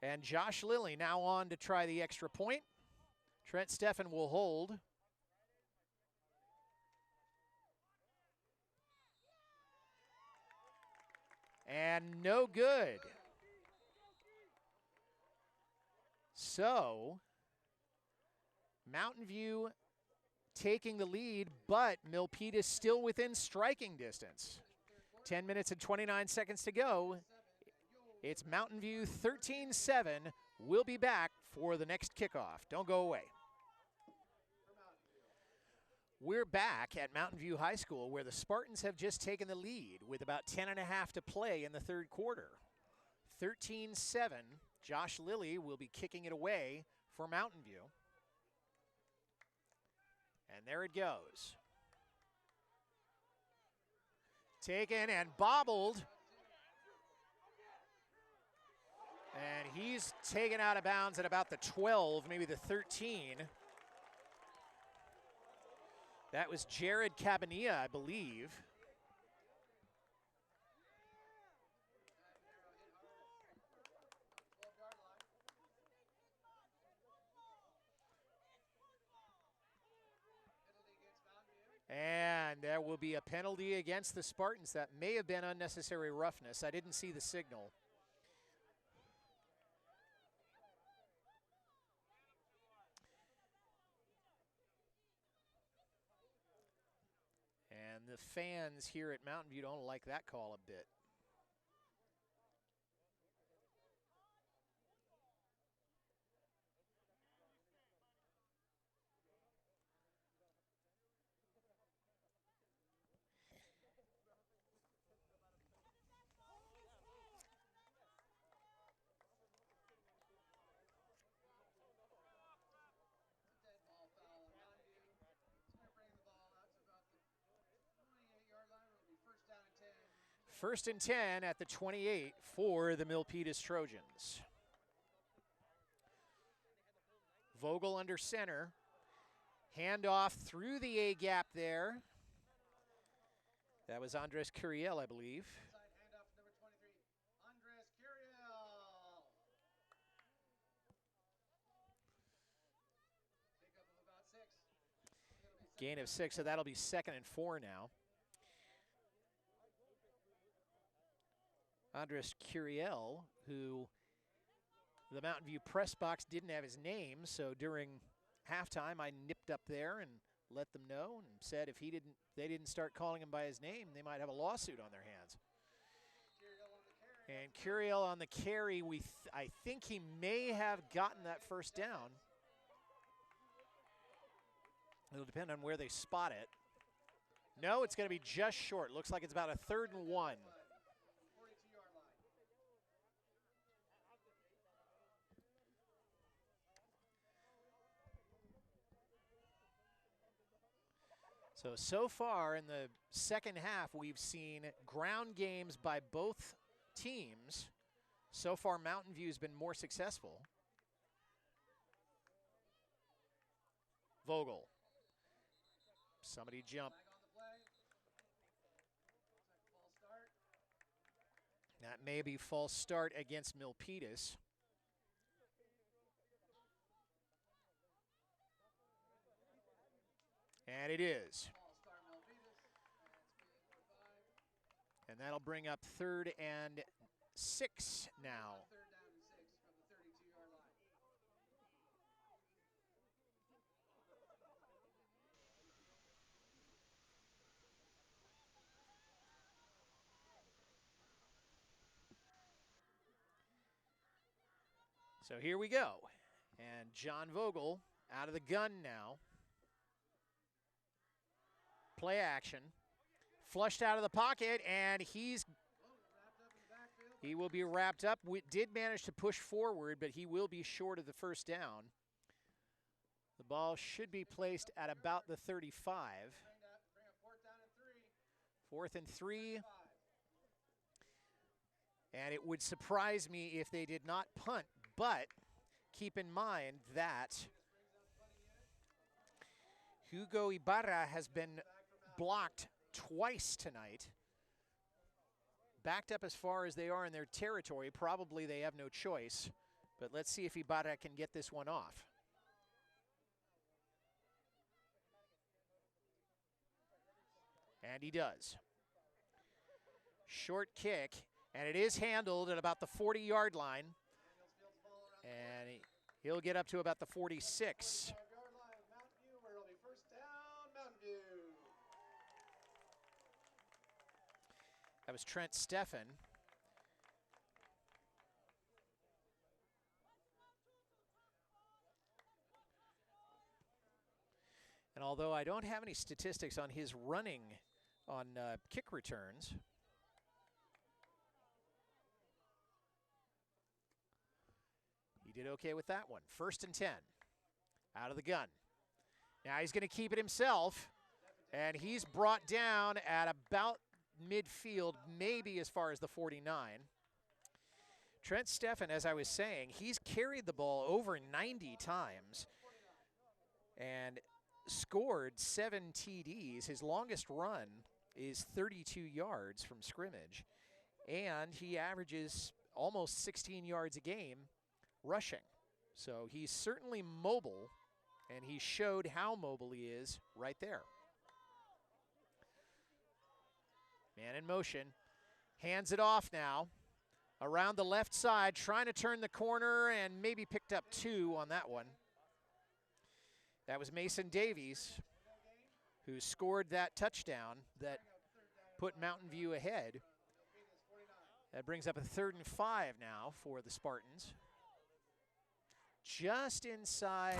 And Josh Lilly now on to try the extra point. Trent Steffen will hold. And no good. So, Mountain View taking the lead, but Milpitas still within striking distance. 10 minutes and 29 seconds to go. It's Mountain View 13-7. We'll be back for the next kickoff. Don't go away. We're back at Mountain View High School, where the Spartans have just taken the lead with about 10.5 to play in the 3rd quarter. 13-7. Josh Lilly will be kicking it away for Mountain View. And there it goes. Taken and bobbled. And he's taken out of bounds at about the 12, maybe the 13. That was Jared Cabanilla, I believe. And there will be a penalty against the Spartans. That may have been unnecessary roughness. I didn't see the signal. And the fans here at Mountain View don't like that call a bit. First and 10 at the 28 for the Milpitas Trojans. Vogel under center. Handoff through the A gap there. That was Andres Curiel, I believe. Handoff to number 23, Andres Curiel. Pickup of about 6. Gain of 6, so that'll be 2nd and 4 now. Andres Curiel, who the Mountain View press box didn't have his name, so during halftime I nipped up there and let them know and said if they didn't start calling him by his name, they might have a lawsuit on their hands. And Curiel on the carry, I think he may have gotten that first down. It'll depend on where they spot it. No, it's going to be just short. Looks like it's about a 3rd and 1. 42-yard line. So far in the second half, we've seen ground games by both teams. So far, Mountain View's been more successful. Vogel. Somebody jump. Flag on the play. Looks like a false start. That may be false start against Milpitas. And it is. False start, Milpitas. That's good for 5. And that'll bring up 3rd and 6 now. 3rd down and 6 from the 32-yard line. So here we go. And John Vogel out of the gun now. Play action. Flushed out of the pocket, and he will be wrapped up. We did manage to push forward, but he will be short of the first down. The ball should be placed at about the 35. Bring up 4th down and 3. 4th and 3. 5. And it would surprise me if they did not punt, but keep in mind that Hugo Ibarra has been blocked twice tonight. Backed up as far as they are in their territory, probably they have no choice. But let's see if Ibarra can get this one off. And he does. Short kick, and it is handled at about the 40-yard line. And he'll get up to about the 46. 5-yard line, Mountain View, where it'll be 1st down, Mountain View. That was Trent Steffen. And although I don't have any statistics on his running on kick returns, he did okay with that one. 1st and 10, out of the gun. Now he's going to keep it himself, and he's brought down at about midfield, maybe as far as the 49. Trent Steffen, as I was saying, he's carried the ball over 90 times and scored 7 TDs. His longest run is 32 yards from scrimmage, and he averages almost 16 yards a game rushing. So he's certainly mobile, and he showed how mobile he is right there. Man in motion, hands it off now. Around the left side, trying to turn the corner, and maybe picked up 2 on that one. That was Mason Davies, who scored that touchdown that put Mountain View ahead. That brings up a 3rd and 5 now for the Spartans. Just inside.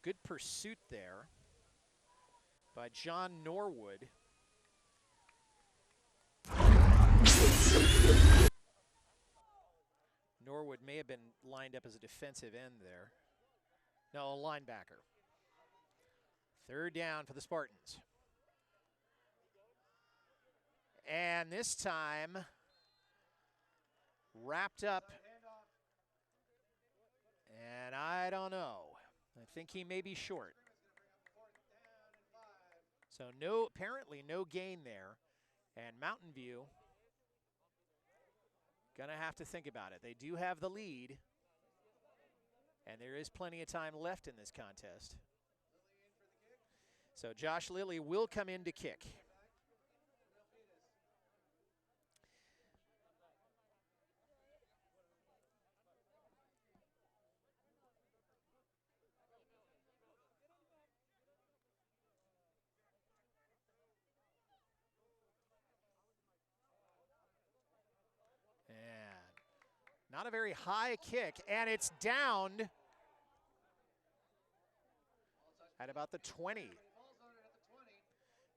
Good pursuit there by John Norwood. Norwood may have been lined up as a defensive end there. No, a linebacker. 3rd down for the Spartans. And this time, wrapped up. And I don't know. I think he may be short. So apparently no gain there. And Mountain View gonna have to think about it. They do have the lead, and there is plenty of time left in this contest. So Josh Lilly will come in to kick. Not a very high kick, and it's downed at about the 20.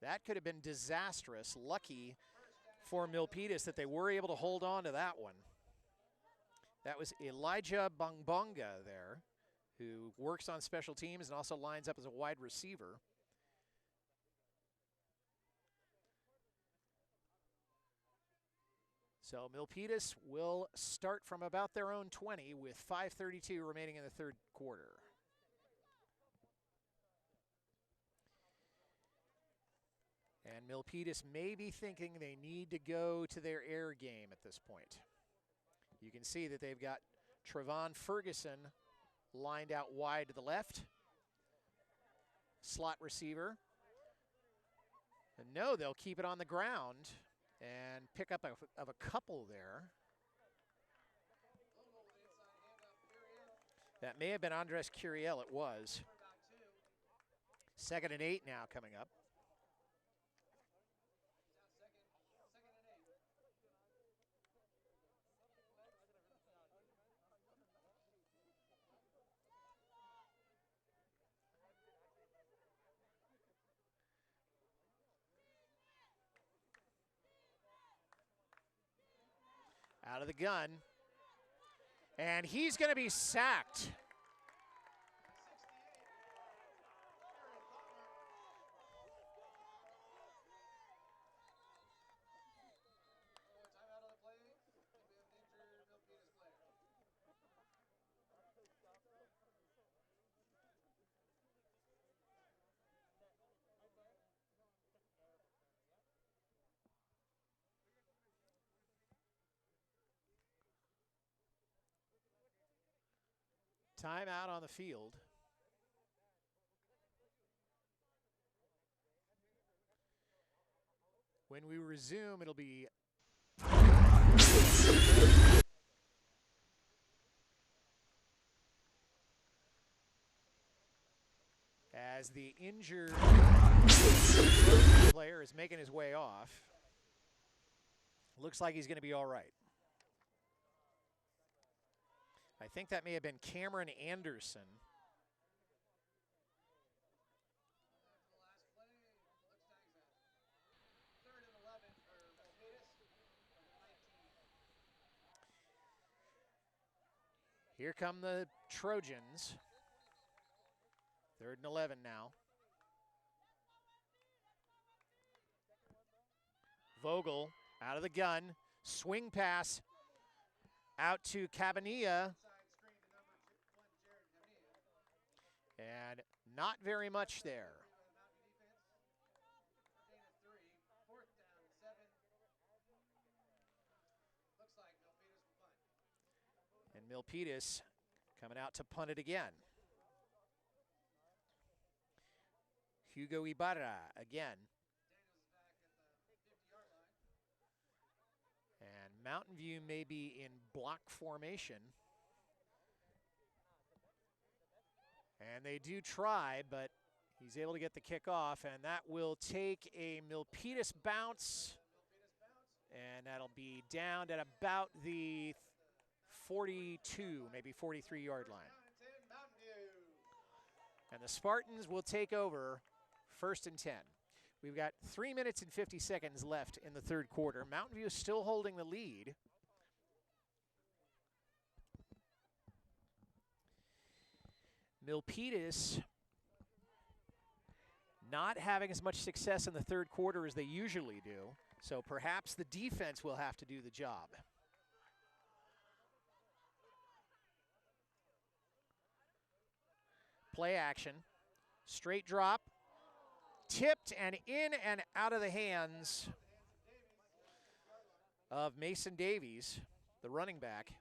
That could have been disastrous. Lucky for Milpitas that they were able to hold on to that one. That was Elijah Bongbonga there, who works on special teams and also lines up as a wide receiver. So Milpitas will start from about their own 20 with 5:32 remaining in the third quarter. And Milpitas may be thinking they need to go to their air game at this point. You can see that they've got Trevon Ferguson lined out wide to the left. Slot receiver. And no, they'll keep it on the ground and pick up a couple there. That may have been Andres Curiel, it was. 2nd and 8 now coming up. Out of the gun, and he's going to be sacked. Timeout on the field. When we resume, it'll be as the injured player is making his way off. Looks like he's going to be all right. I think that may have been Cameron Anderson. Here come the Trojans. 3rd and 11 now. Vogel out of the gun. Swing pass out to Cabanilla. And not very much there. And Milpitas coming out to punt it again. Hugo Ibarra again. And Mountain View may be in block formation. And they do try, but he's able to get the kickoff, and that will take a Milpitas bounce. And that'll be down at about the 42, maybe 43-yard line. And the Spartans will take over 1st and 10. We've got 3 minutes and 50 seconds left in the third quarter. Mountain View is still holding the lead. Milpitas not having as much success in the third quarter as they usually do, so perhaps the defense will have to do the job. Play action, straight drop, tipped and in and out of the hands of Mason Davies, the running back.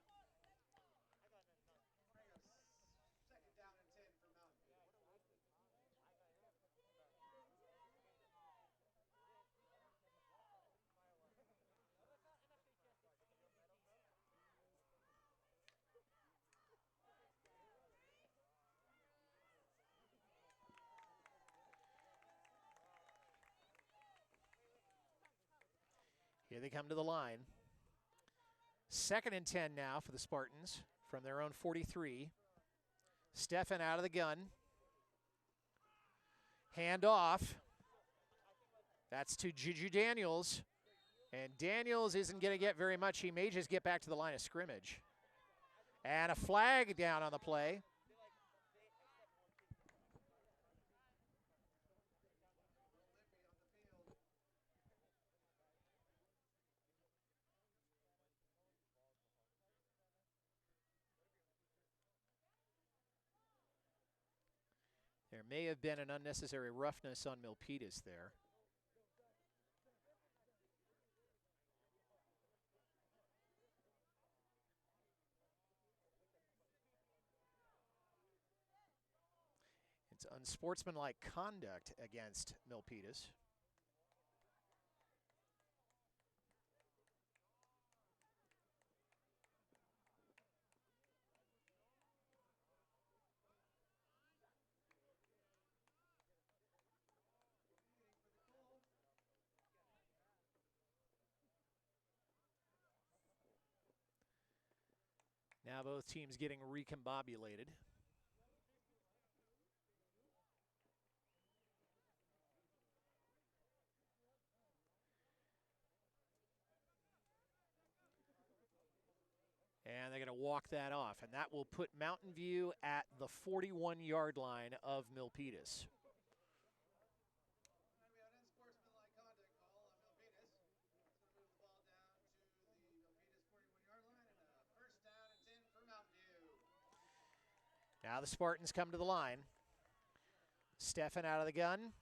Here they come to the line. 2nd and 10 now for the Spartans from their own 43. Stefan out of the gun. Hand off. That's to Juju Daniels. And Daniels isn't going to get very much. He may just get back to the line of scrimmage. And a flag down on the play. There may have been an unnecessary roughness on Milpitas there. It's unsportsmanlike conduct against Milpitas. Now both teams getting recombobulated. And they're going to walk that off, and that will put Mountain View at the 41-yard line of Milpitas. Now the Spartans come to the line. Stefan out of the gun.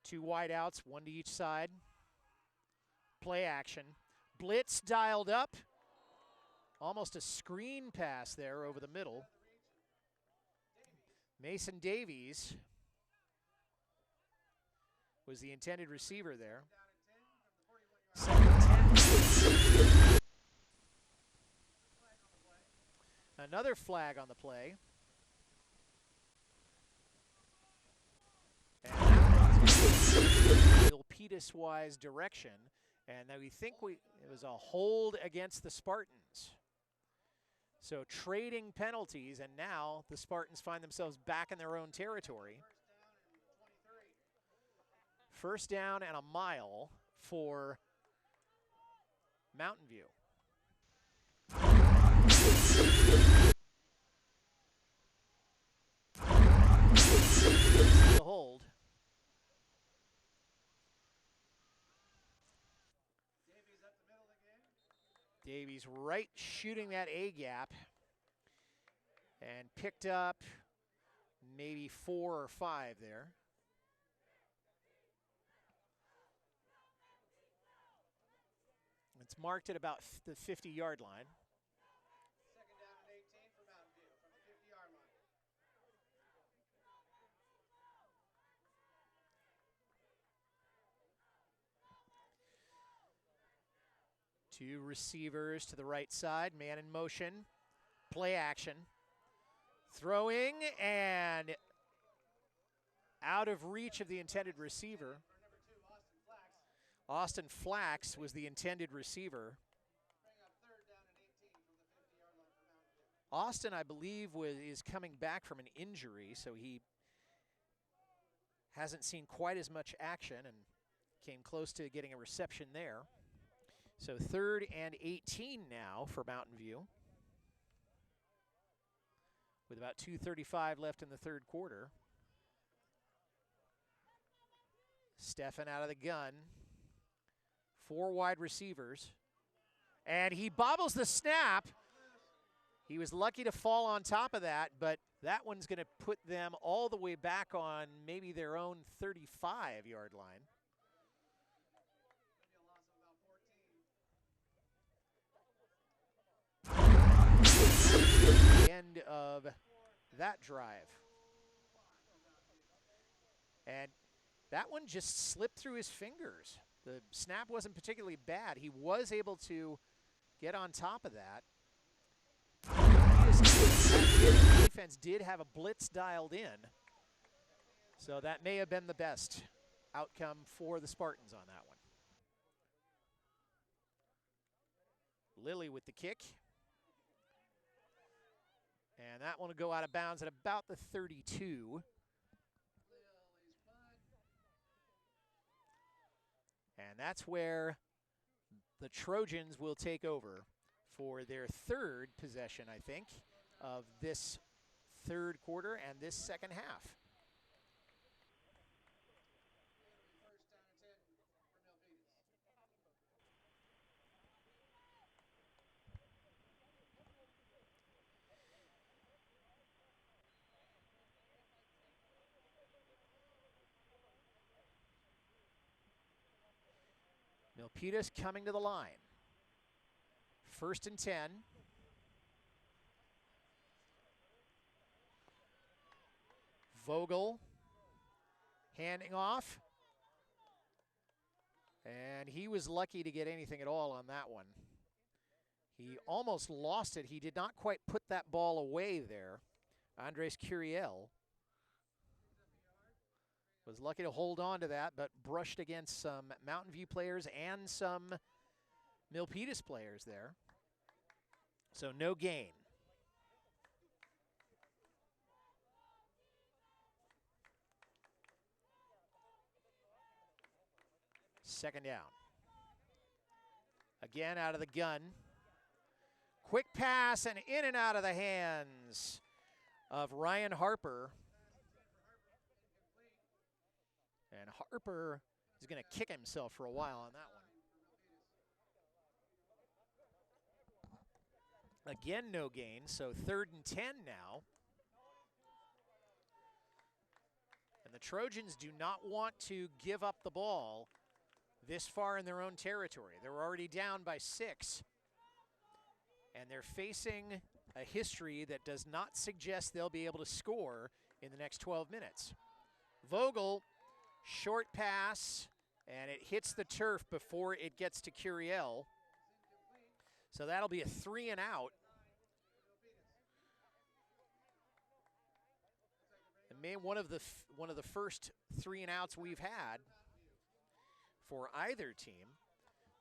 2 wideouts, 1 to each side. Play action. Blitz dialed up. Almost a screen pass there over the middle. Mason Davies was the intended receiver there. 2nd and 10. Another flag on the play. And that one's Milpitas-wise direction. And now we think it was a hold against the Spartans. So trading penalties, and now the Spartans find themselves back in their own territory. 1st down and a mile for Mountain View. The hold. Davies right shooting that A gap and picked up maybe 4 or 5 there. It's marked at about the 50-yard line. 2nd down and 18 for Mountain View from the 50-yard line. Two receivers to the right side, man in motion, play action. Throwing and out of reach of the intended receiver. Austin Flax was the intended receiver. Austin, I believe, is coming back from an injury, so he hasn't seen quite as much action and came close to getting a reception there. So 3rd and 18 now for Mountain View, with about 2:35 left in the 3rd quarter. Stefan out of the gun. 4 wide receivers. And he bobbles the snap. He was lucky to fall on top of that, but that one's going to put them all the way back on maybe their own 35-yard line. The end of that drive. And that one just slipped through his fingers. The snap wasn't particularly bad. He was able to get on top of that. The defense did have a blitz dialed in, so that may have been the best outcome for the Spartans on that one. Lilly with the kick. And that one will go out of bounds at about the 32. And that's where the Trojans will take over for their third possession, I think, of this third quarter and this second half. Milpitas coming to the line. 1st and 10. Vogel handing off. And he was lucky to get anything at all on that one. He almost lost it. He did not quite put that ball away there. Andres Curiel was lucky to hold on to that, but brushed against some Mountain View players and some Milpitas players there. So no gain. Second down. Again out of the gun. Quick pass and in and out of the hands of Ryan Harper. And Harper is going to kick himself for a while on that one. Again, no gain, so 3rd and 10 now. And the Trojans do not want to give up the ball this far in their own territory. They're already down by 6. And they're facing a history that does not suggest they'll be able to score in the next 12 minutes. Vogel, short pass, and it hits the turf before it gets to Curiel. So that'll be a 3 and out. And one of the first 3 and outs we've had for either team.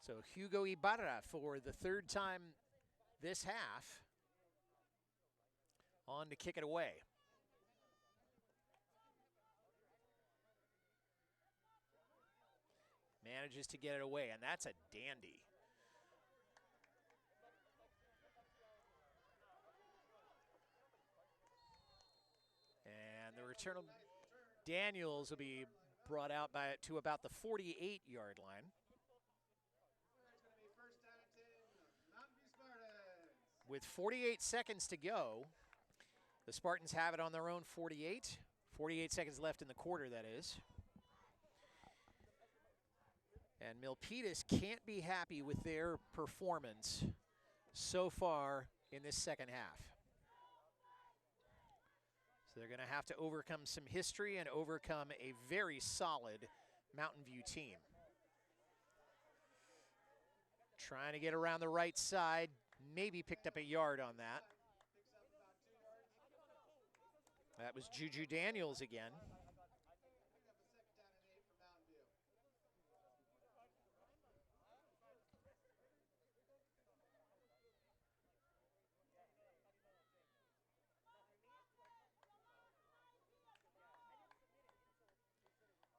So Hugo Ibarra for the 3rd time this half on to kick it away. Manages to get it away, and that's a dandy. And the return of Daniels will be brought out to about the 48-yard line. With 48 seconds to go, the Spartans have it on their own 48. 48 seconds left in the quarter, that is. And Milpitas can't be happy with their performance so far in this second half. So they're going to have to overcome some history and overcome a very solid Mountain View team. Trying to get around the right side, maybe picked up a yard on that. That was Juju Daniels again.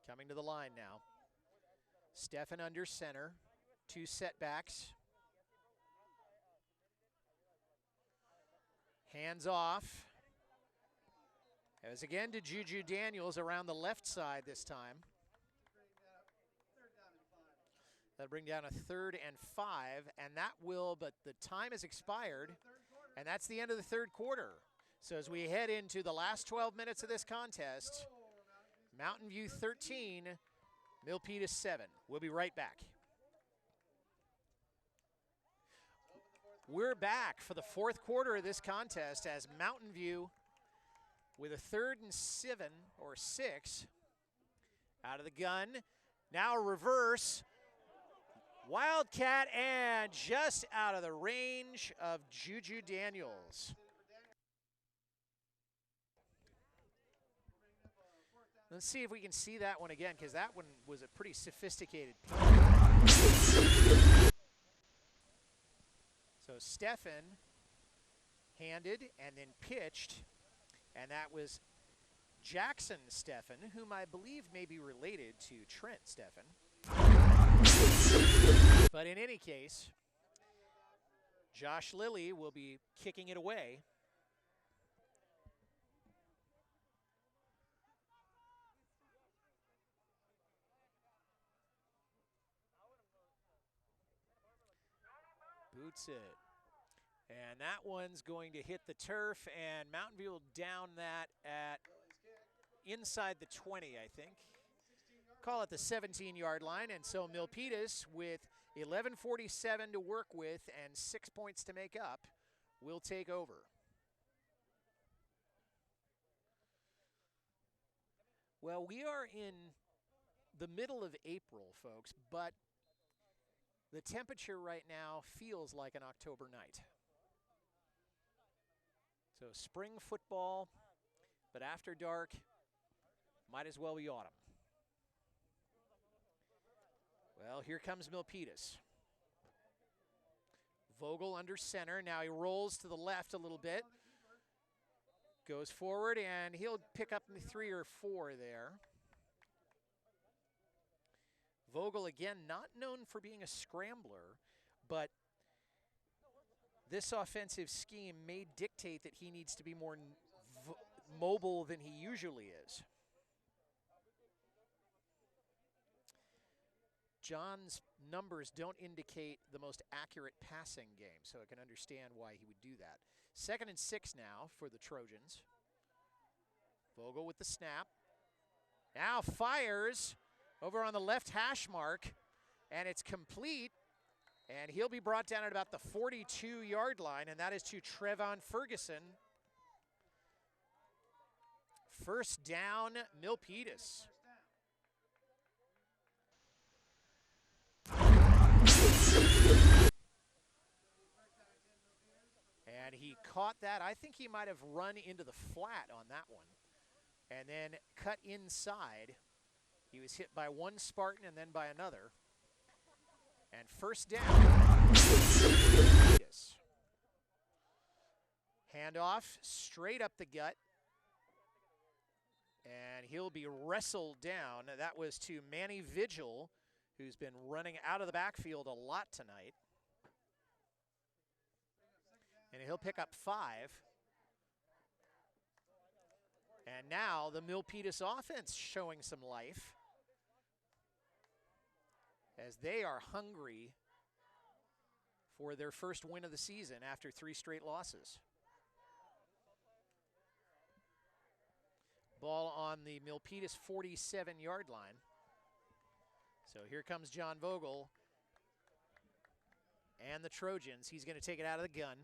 Coming to the line now. Stefan under center. 2 setbacks. Hands off. It was again to Juju Daniels around the left side this time. That'll bring down a 3rd and 5, and that will, but the time has expired, and that's the end of the 3rd quarter. So as we head into the last 12 minutes of this contest, Mountain View 13, Milpitas 7. We'll be right back. We're back for the 4th quarter of this contest as Mountain View with a 3rd and 7 or 6 out of the gun. Now a reverse. Wildcat and just out of the range of Juju Daniels. Let's see if we can see that one again, because that one was a pretty sophisticated. So Steffen handed and then pitched, and that was Jackson Steffen, whom I believe may be related to Trent Steffen. But in any case, Josh Lilly will be kicking it away. Boots it. And that one's going to hit the turf, and Mountain View will down that at inside the 20, I think. Call it the 17-yard line, and so Milpitas, with 11:47 to work with and 6 points to make up, will take over. Well, we are in the middle of April, folks, but the temperature right now feels like an October night. So spring football, but after dark, might as well be autumn. Well, here comes Milpitas. Vogel under center. Now he rolls to the left a little bit. Goes forward, and he'll pick up 3 or 4 there. Vogel, again, not known for being a scrambler, but this offensive scheme may dictate that he needs to be more mobile than he usually is. John's numbers don't indicate the most accurate passing game, so I can understand why he would do that. 2nd and 6 now for the Trojans. Vogel with the snap. Now fires over on the left hash mark, and it's complete. And he'll be brought down at about the 42-yard line, and that is to Trevon Ferguson. First down, Milpitas. And he caught that. I think he might have run into the flat on that one and then cut inside. He was hit by one Spartan and then by another. And first down. Handoff straight up the gut. And he'll be wrestled down. That was to Manny Vigil, who's been running out of the backfield a lot tonight. And he'll pick up 5. And now the Milpitas offense showing some life, as they are hungry for their first win of the season after 3 straight losses. Ball on the Milpitas 47-yard line. So here comes John Vogel and the Trojans. He's going to take it out of the gun.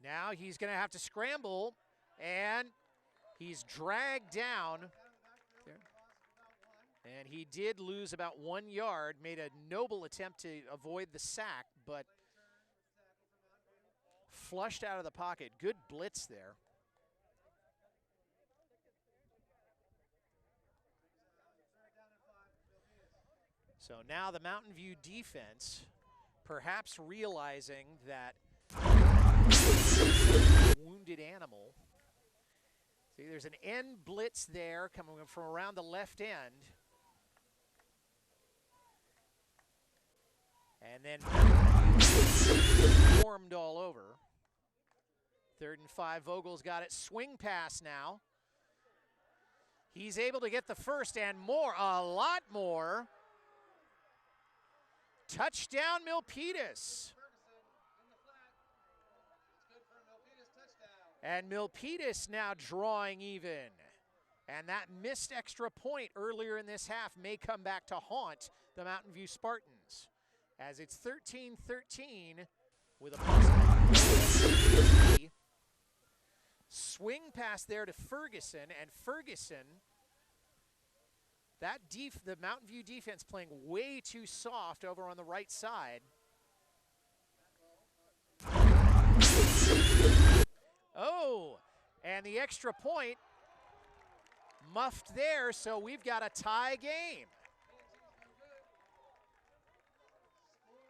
Now he's going to have to scramble, and he's dragged down. And he did lose about 1 yard, made a noble attempt to avoid the sack, but flushed out of the pocket. Good blitz there. So now the Mountain View defense, perhaps realizing that wounded animal. See, there's an end blitz there coming from around the left end. And then formed all over. 3rd and 5, Vogel's got it. Swing pass now. He's able to get the first and more, a lot more. Touchdown, Milpitas. And Milpitas now drawing even. And that missed extra point earlier in this half may come back to haunt the Mountain View Spartans, as it's 13-13 with a possible swing pass there to Ferguson, and Ferguson, the Mountain View defense playing way too soft over on the right side. Oh, and the extra point muffed there, so we've got a tie game.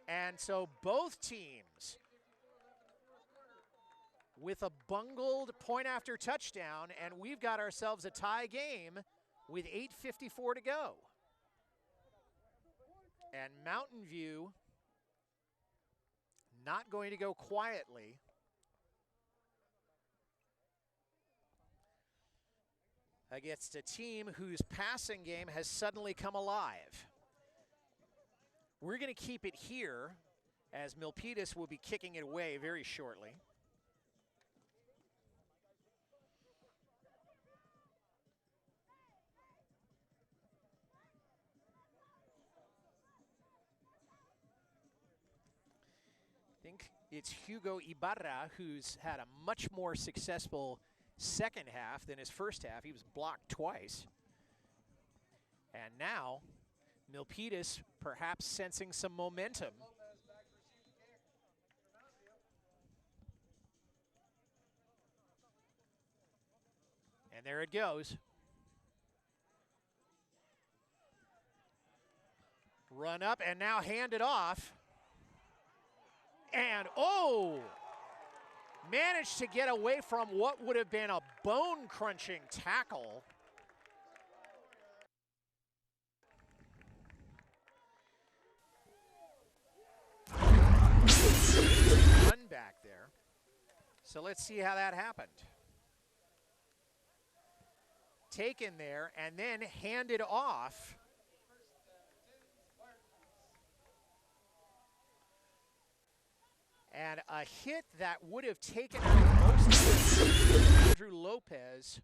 And so both teams with a bungled point after touchdown, and we've got ourselves a tie game with 8:54 to go. And Mountain View not going to go quietly. Against a team whose passing game has suddenly come alive. We're going to keep it here as Milpitas will be kicking it away very shortly. I think it's Hugo Ibarra who's had a much more successful second half than his first half. He was blocked twice. And now, Milpitas perhaps sensing some momentum. And there it goes. Run up and now hand it off. And oh! Managed to get away from what would have been a bone-crunching tackle. Run back there. So let's see how that happened. Taken there and then handed off. And a hit that would have taken out most of it. Andrew Lopez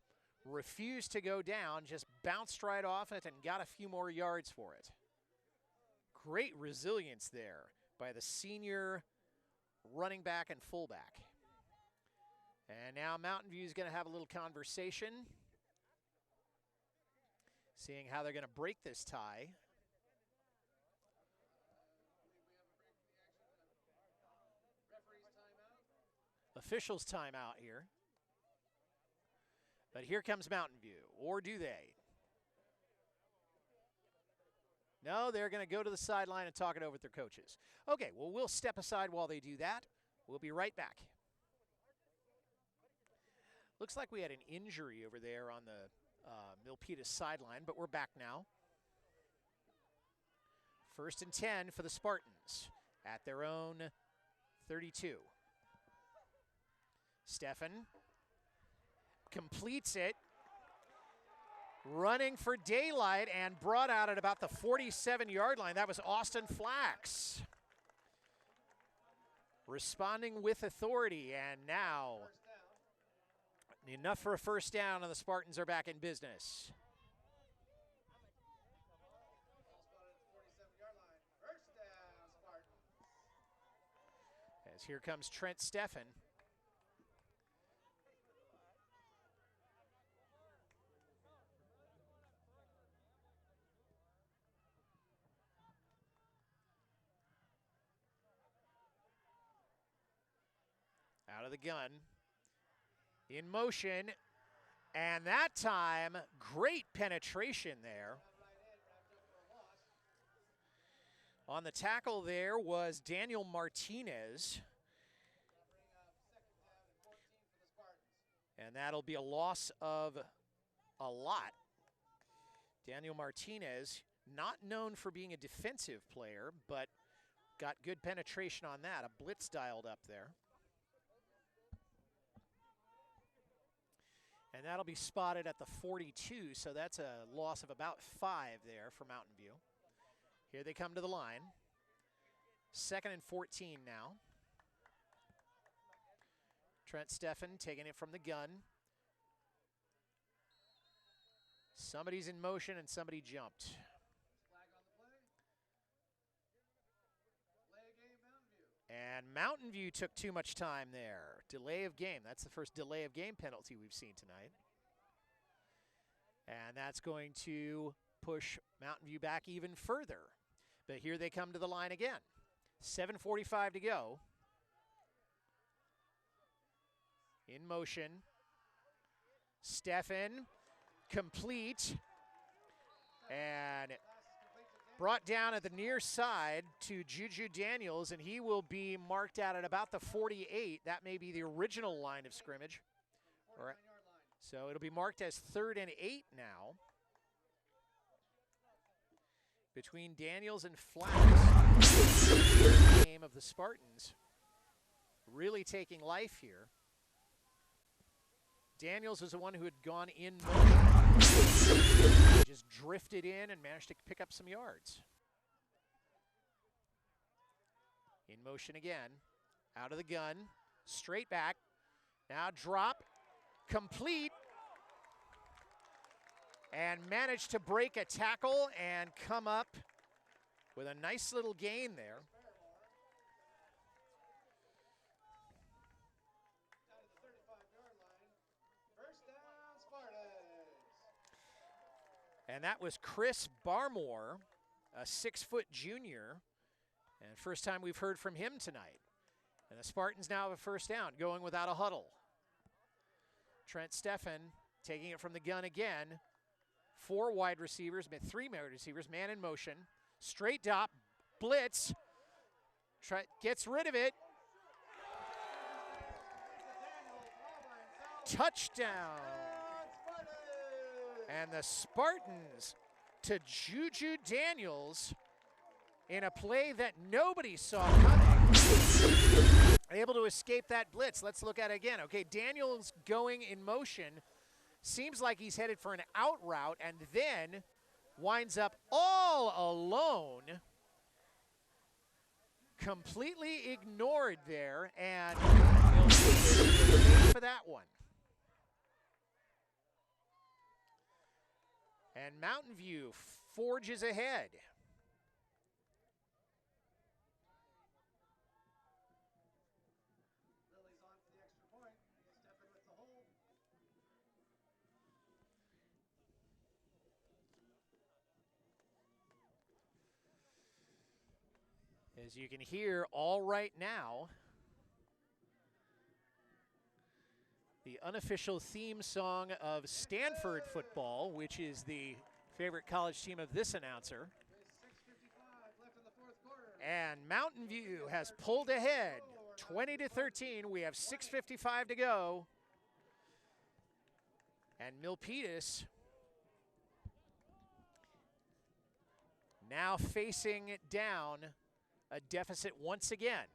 refused to go down, just bounced right off it and got a few more yards for it. Great resilience there by the senior running back and fullback. And now Mountain View is going to have a little conversation, seeing how they're going to break this tie. Officials timeout here. But here comes Mountain View, or do they? No, they're going to go to the sideline and talk it over with their coaches. Okay, well, we'll step aside while they do that. We'll be right back. Looks like we had an injury over there on the Milpitas sideline, but we're back now. 1st and 10 for the Spartans at their own 32. Stefan completes it, running for daylight and brought out at about the 47-yard line. That was Austin Flax responding with authority, and now enough for a first down, and the Spartans are back in business. As here comes Trent Stefan. Out of the gun, in motion, and that time, great penetration there. On the tackle there was Daniel Martinez. And that'll be a loss of a lot. Daniel Martinez, not known for being a defensive player, but got good penetration on that. A blitz dialed up there. And that'll be spotted at the 42, so that's a loss of about 5 there for Mountain View. Here they come to the line. 2nd and 14 now. Trent Stefan taking it from the gun. Somebody's in motion and somebody jumped. And Mountain View took too much time there. Delay of game. That's the first delay of game penalty we've seen tonight. And that's going to push Mountain View back even further. But here they come to the line again. 7:45 to go. In motion. Stefan, complete. And Brought down at the near side to Juju Daniels, and he will be marked out at about the 48. That may be the original line of scrimmage. All right. So it'll be marked as 3rd and 8 now. Between Daniels and Flax, game of the Spartans really taking life here. Daniels was the one who had gone in motion. Just drifted in and managed to pick up some yards. In motion again, out of the gun, straight back, now drop, complete, and managed to break a tackle and come up with a nice little gain there. Down to the 35-yard line. First down, Spartans. And that was Chris Barmore, a 6-foot junior, and first time we've heard from him tonight. And the Spartans now have a first down, going without a huddle. Trent Steffen taking it from the gun again. 4 wide receivers, 3 wide receivers, man in motion. Straight drop, blitz, gets rid of it. Touchdown. And the Spartans to Juju Daniels in a play that nobody saw coming. Able to escape that blitz. Let's look at it again. Okay, Daniels going in motion. Seems like he's headed for an out route and then winds up all alone. Completely ignored there, and he'll pay for that one. And Mountain View forges ahead. Lily's on for the extra point. Steffen with the hold. As you can hear all right now, the unofficial theme song of Stanford football, which is the favorite college team of this announcer. With 6:55 left in the fourth quarter. And Mountain View has pulled ahead 20-13. We have 6:55 to go. And Milpitas now facing down a deficit once again.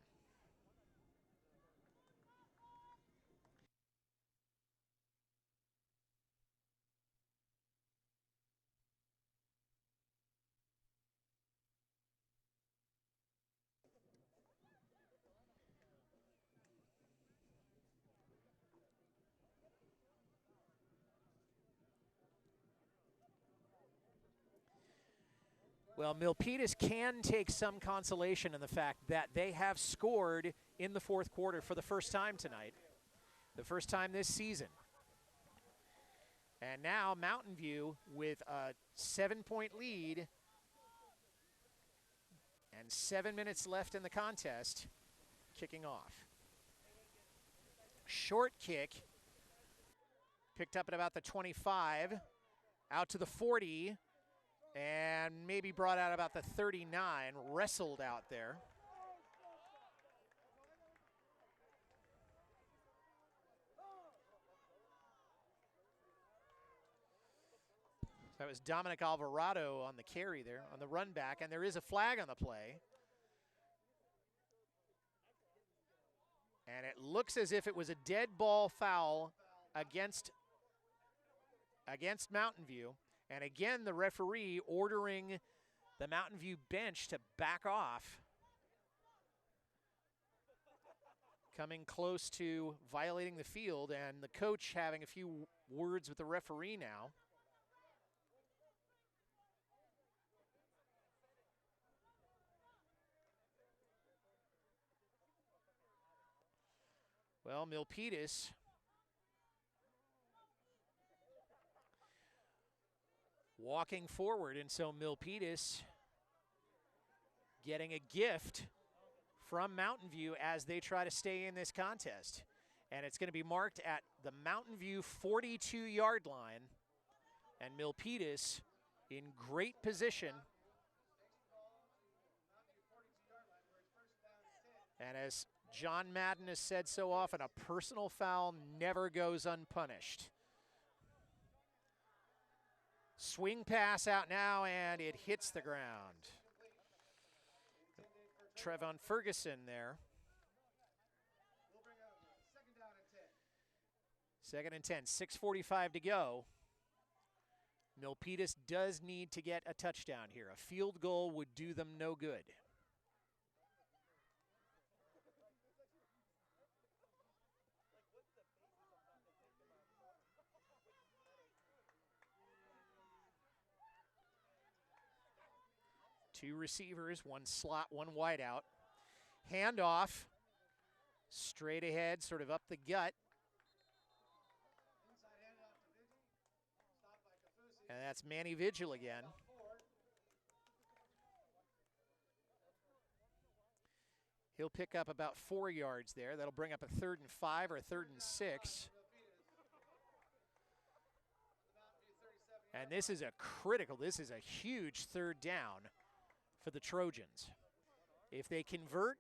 Well, Milpitas can take some consolation in the fact that they have scored in the fourth quarter for the first time tonight, the first time this season. And now Mountain View with a 7-point lead and 7 minutes left in the contest, kicking off. Short kick, picked up at about the 25, out to the 40, and maybe brought out about the 39, wrestled out there. That was Dominic Alvarado on the carry there, on the run back, and there is a flag on the play. And it looks as if it was a dead ball foul against Mountain View. And again, the referee ordering the Mountain View bench to back off. Coming close to violating the field, and the coach having a few words with the referee now. Well, Milpitas walking forward, and so Milpitas getting a gift from Mountain View as they try to stay in this contest. And it's going to be marked at the Mountain View 42-yard line, and Milpitas in great position And as John Madden has said so often, a personal foul never goes unpunished. Swing pass out now, and it hits the ground. Trevon Ferguson there. Second and 10, 6:45 to go. Milpitas does need to get a touchdown here. A field goal would do them no good. Two receivers, one slot, one wide out. Handoff, straight ahead, sort of up the gut. And that's Manny Vigil again. He'll pick up about 4 yards there. That'll bring up a 3rd and 5 or a 3rd and 6. And this is a huge 3rd down for the Trojans. If they convert,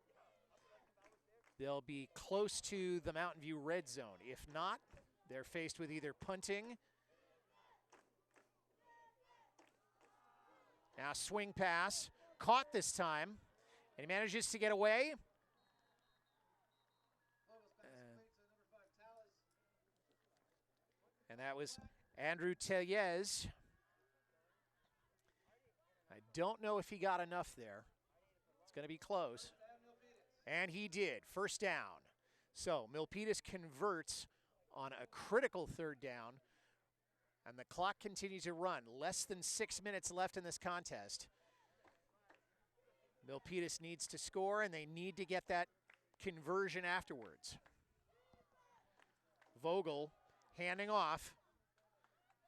they'll be close to the Mountain View red zone. If not, they're faced with either punting. Now swing pass, caught this time, and he manages to get away. And that was Andrew Tellez. I don't know if he got enough there. It's going to be close. And he did, 1st down. So Milpitas converts on a critical 3rd down. And the clock continues to run. Less than 6 minutes left in this contest. Milpitas needs to score, and they need to get that conversion afterwards. Vogel handing off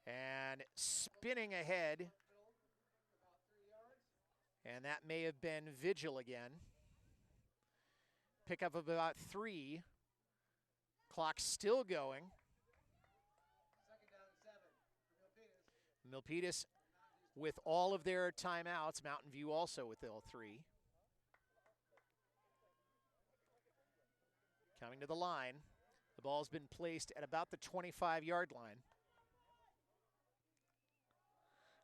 and spinning ahead. And that may have been Vigil again. Pickup of about 3. Clock still going. Milpitas with all of their timeouts. Mountain View also with all 3. Coming to the line. The ball's been placed at about the 25-yard line.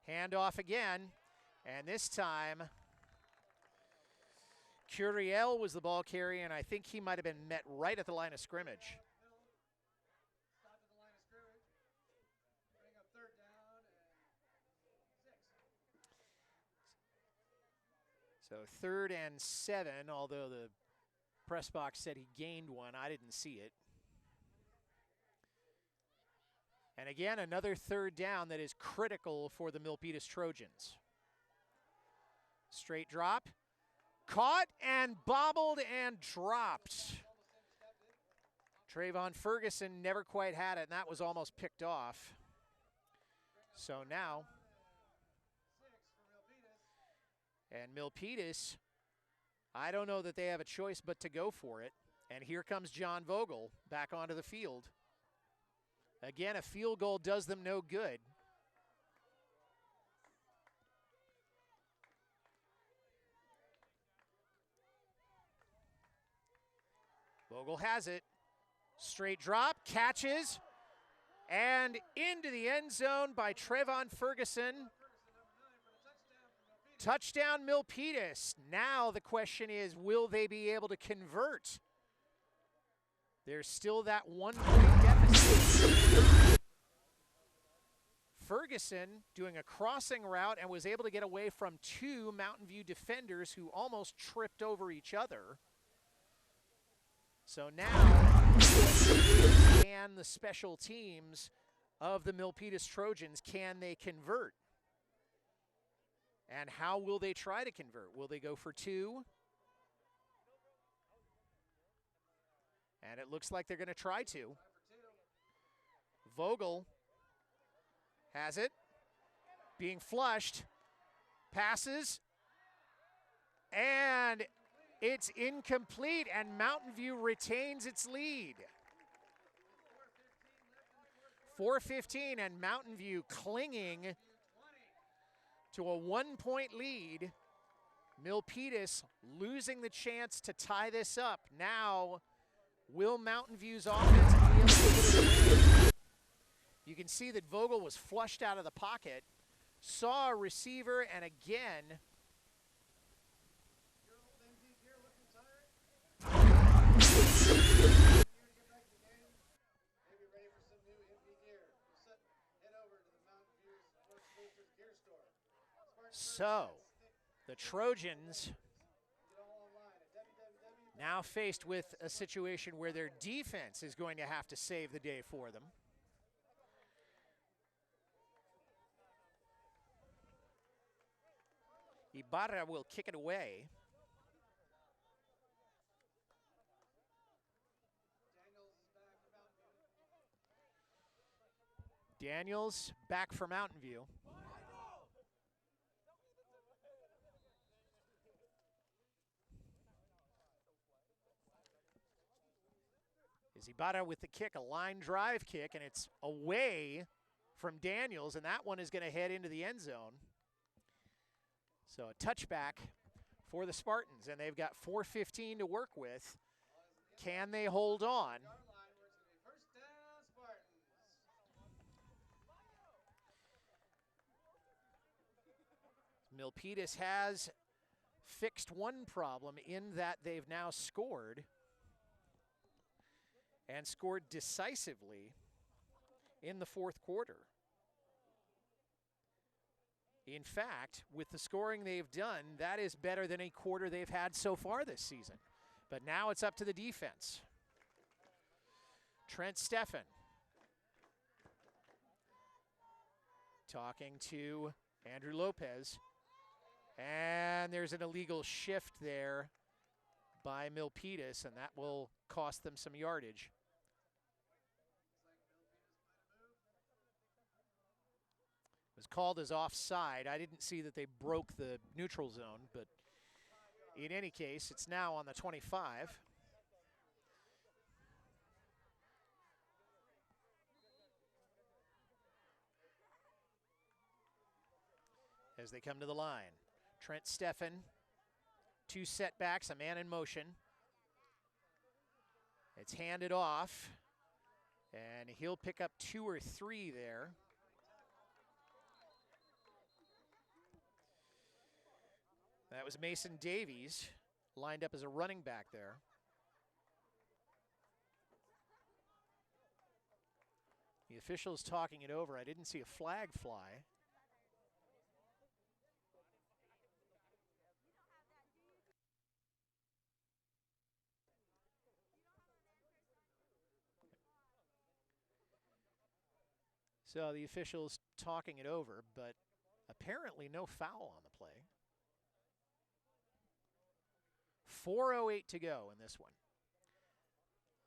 Handoff again, and this time Curiel was the ball carrier, and I think he might have been met right at the line of scrimmage. So 3rd and 7, although the press box said he gained 1, I didn't see it. And again, another 3rd down that is critical for the Milpitas Trojans. Straight drop, caught and bobbled and dropped. Trevon Ferguson never quite had it, and that was almost picked off. So now, and Milpitas, I don't know that they have a choice but to go for it. And here comes John Vogel back onto the field. Again, a field goal does them no good. Vogel has it. Straight drop, catches, and into the end zone by Trevon Ferguson. Touchdown Milpitas. Now the question is, will they be able to convert? There's still that 1-point deficit. Ferguson doing a crossing route and was able to get away from 2 Mountain View defenders who almost tripped over each other. So now, can the special teams of the Milpitas Trojans, can they convert? And how will they try to convert? Will they go for 2? And it looks like they're going to try to. Vogel has it. Being flushed. Passes. And it's incomplete, and Mountain View retains its lead. 4:15, and Mountain View clinging to a 1-point lead Milpitas losing the chance to tie this up. Now, will Mountain View's offense be able to get it away? You can see that Vogel was flushed out of the pocket, saw a receiver, and again, so the Trojans now faced with a situation where their defense is going to have to save the day for them. Ibarra will kick it away. Daniels back for Mountain View. Is Ibarra with the kick, a line drive kick, and it's away from Daniels, and that one is going to head into the end zone. So a touchback for the Spartans, and they've got 4:15 to work with. Can they hold on? Milpitas has fixed one problem in that they've now scored, and scored decisively in the fourth quarter. In fact, with the scoring they've done, that is better than a quarter they've had so far this season. But now it's up to the defense. Trent Steffen talking to Andrew Lopez. And there's an illegal shift there by Milpitas, and that will cost them some yardage. It was called as offside. I didn't see that they broke the neutral zone, but in any case, it's now on the 25. As they come to the line, Trent Steffen, two setbacks, a man in motion. It's handed off, and he'll pick up 2 or 3 there. That was Mason Davies, lined up as a running back there. The official's talking it over. I didn't see a flag fly. So the official's talking it over, but apparently no foul on the play. 4:08 to go in this one.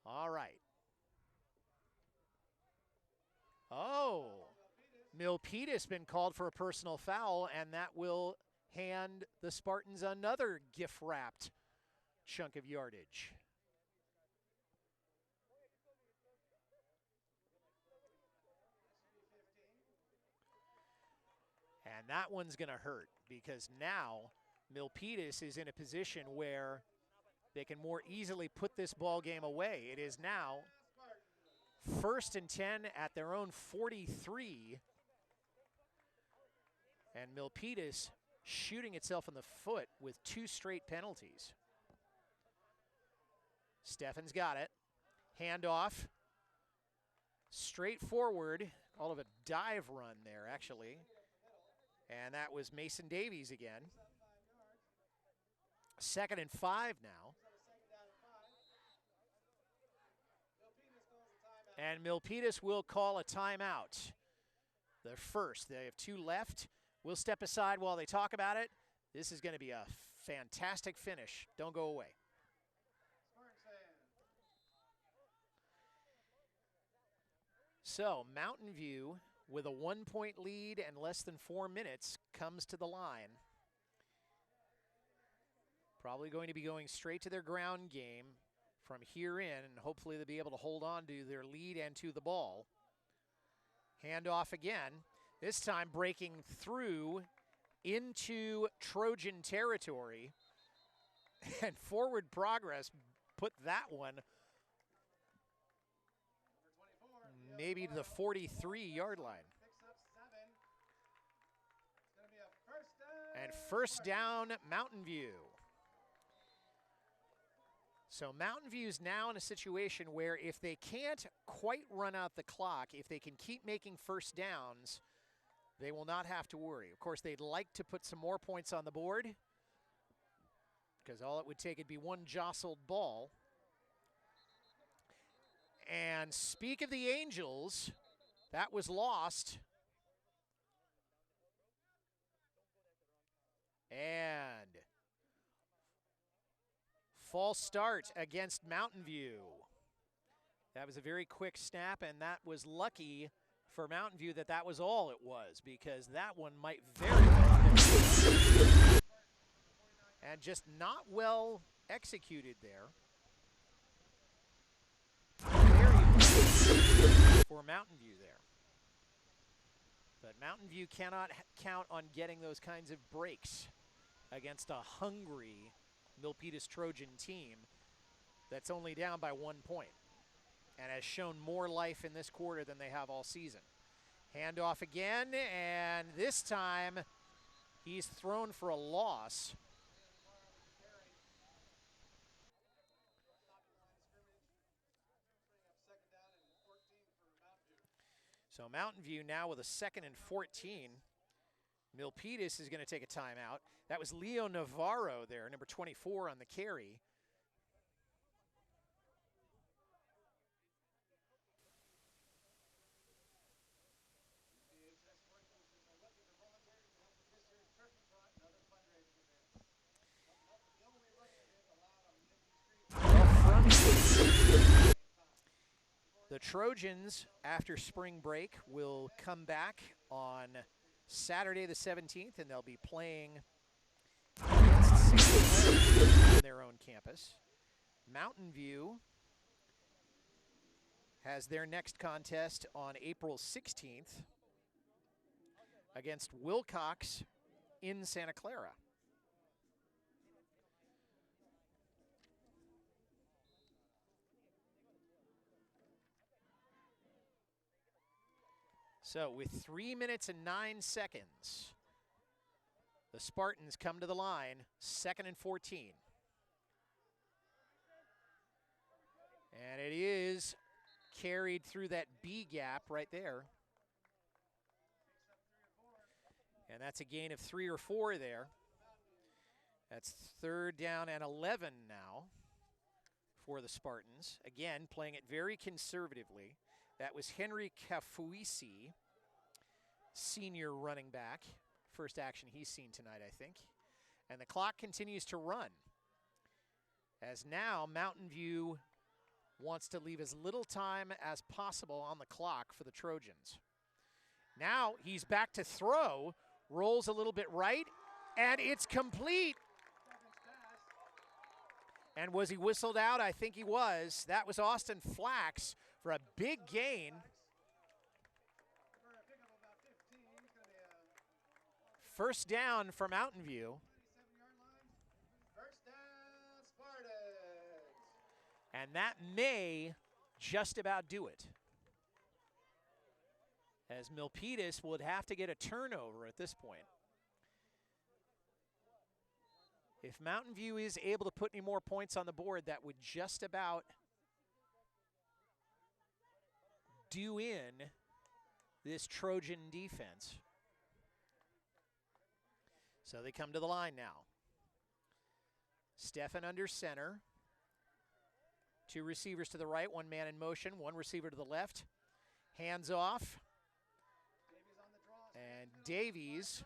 All right. Oh, Milpitas been called for a personal foul, and that will hand the Spartans another gift-wrapped chunk of yardage. And that one's going to hurt, because now Milpitas is in a position where they can more easily put this ball game away. It is now 1st and 10 at their own 43. And Milpitas shooting itself in the foot with 2 straight penalties. Steffen's got it. Handoff. Straight forward. All of a dive run there, actually. And that was Mason Davies again. 2nd and 5 now. And Milpitas will call a timeout. The first. They have 2 left. We'll step aside while they talk about it. This is going to be a fantastic finish. Don't go away. So, Mountain View, with a 1-point lead and less than 4 minutes, comes to the line. Probably going to be going straight to their ground game from here in, and hopefully they'll be able to hold on to their lead and to the ball. Handoff again, this time breaking through into Trojan territory, and forward progress put that one maybe to the 43-yard line. And first down, Mountain View. So Mountain View's now in a situation where if they can't quite run out the clock, if they can keep making first downs, they will not have to worry. Of course, they'd like to put some more points on the board because all it would take would be one jostled ball. And speak of the Angels, that was lost. And false start against Mountain View. That was a very quick snap, and that was lucky for Mountain View that that was all it was, because that one might very well have been. And just not well executed there. Very for Mountain View there. But Mountain View cannot count on getting those kinds of breaks against a hungry Milpitas Trojan team that's only down by 1 point and has shown more life in this quarter than they have all season. Handoff again, and this time he's thrown for a loss. So Mountain View now with a 2nd and 14. Milpitas is going to take a timeout. That was Leo Navarro there, number 24 on the carry. The Trojans, after spring break, will come back on Saturday the 17th, and they'll be playing against on their own campus. Mountain View has their next contest on April 16th against Wilcox in Santa Clara. So with 3 minutes and 9 seconds, the Spartans come to the line, 2nd and 14. And it is carried through that B gap right there. And that's a gain of 3 or 4 there. That's 3rd down and 11 now for the Spartans. Again, playing it very conservatively. That was Henry Cafuisi, senior running back. First action he's seen tonight, I think. And the clock continues to run, as now Mountain View wants to leave as little time as possible on the clock for the Trojans. Now he's back to throw, rolls a little bit right, and it's complete. And was he whistled out? I think he was. That was Austin Flax for a big gain. First down for Mountain View. First down, Spartans. And that may just about do it, as Milpitas would have to get a turnover at this point. If Mountain View is able to put any more points on the board, that would just about do in this Trojan defense. So they come to the line now. Stefan under center. 2 receivers to the right, 1 man in motion, 1 receiver to the left. Hands off. And Davies,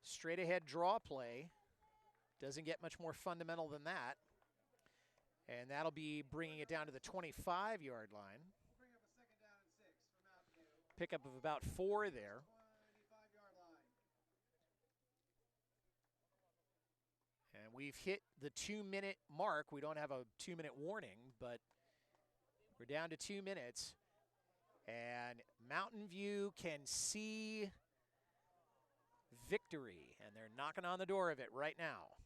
straight ahead draw play. Doesn't get much more fundamental than that. And that'll be bringing it down to the 25-yard line. Pickup of about 4 there. And we've hit the 2-minute mark. We don't have a 2-minute warning, but we're down to 2 minutes. And Mountain View can see victory, and they're knocking on the door of it right now.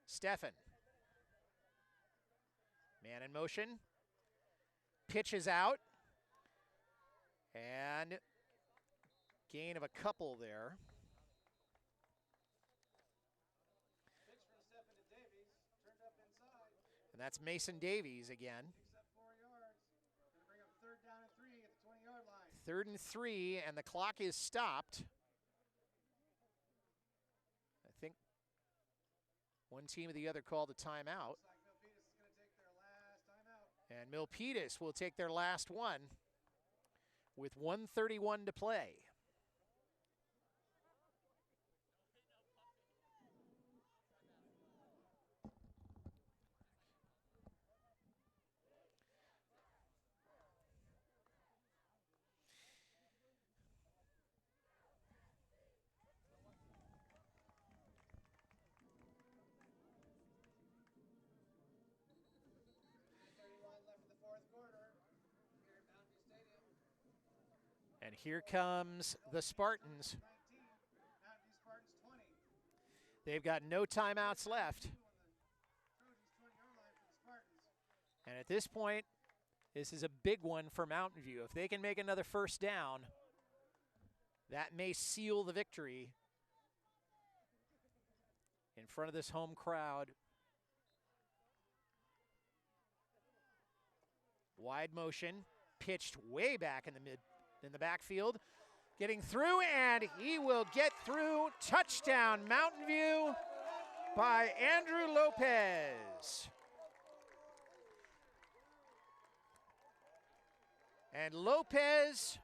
Steffen. Man in motion. Pitches out. And gain of a couple there. Pitch from Steffen to Davies, turned up inside. And that's Mason Davies again. Picks up 4 yards. Going to bring up 3rd down and 3 at the 20-yard line. 3rd and 3, and the clock is stopped. I think one team or the other called a timeout. Looks like Milpitas is going to take their last timeout. And Milpitas will take their last one with 1:31 to play. And here comes the Spartans. 19, Mountain View Spartans 20. They've got no timeouts left. On the Trojans 20-yard line for the Spartans. And at this point, this is a big one for Mountain View. If they can make another first down, that may seal the victory in front of this home crowd. Wide motion, pitched way back in the backfield, getting through, and he will get through. Touchdown, Mountain View by Andrew Lopez. And Lopez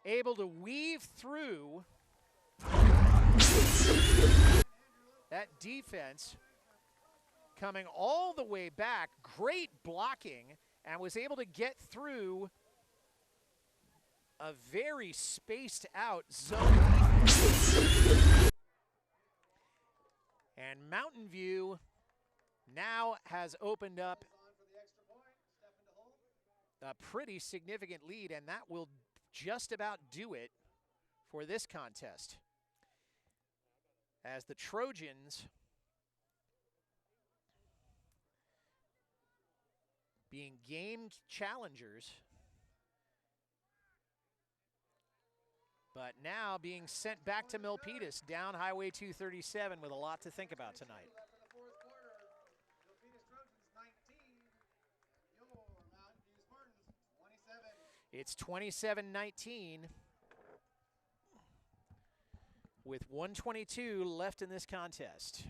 able to weave through that defense, coming all the way back, great blocking, and was able to get through a very spaced out zone defense. And Mountain View now has opened up On for the extra point. Steffen to hold. a pretty significant lead, and that will just about do it for this contest, as the Trojans, being game challengers, but now being sent back to Milpitas down Highway 237 with a lot to think about tonight. Left in the 4th quarter. Milpitas Trojans 19. Your Mountain View Spartans 27. It's 27-19 with 1:22 left in this contest.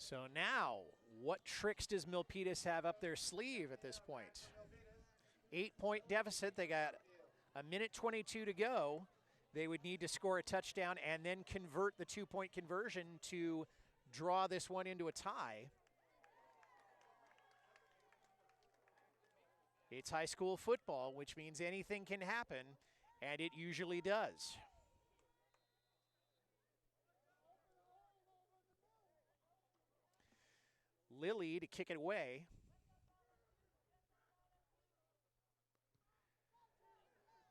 So now, what tricks does Milpitas have up their sleeve at this point? 8-point deficit. They got a minute 22 to go. They would need to score a touchdown and then convert the 2-point conversion to draw this one into a tie. It's high school football, which means anything can happen, and it usually does. Lilly to kick it away.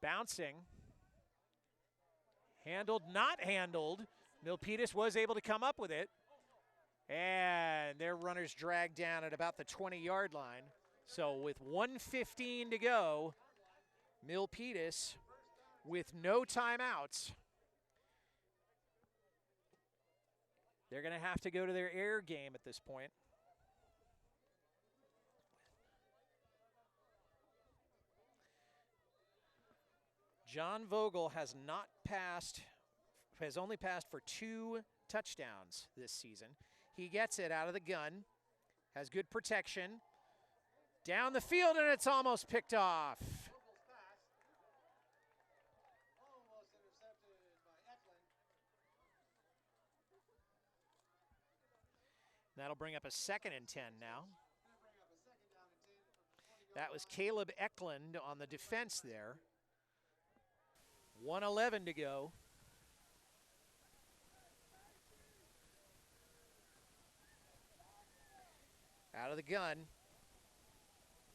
Bouncing. Handled, not handled. Milpitas was able to come up with it. And their runners dragged down at about the 20-yard line. So with 1:15 to go, Milpitas with no timeouts. They're going to have to go to their air game at this point. John Vogel has only passed for 2 touchdowns this season. He gets it out of the gun, has good protection. Down the field, and it's almost picked off. Vogel's pass. Almost intercepted by Eklund. That'll bring up a 2nd and 10 now. That was Caleb Eklund on the defense there. 1:11 to go. Out of the gun.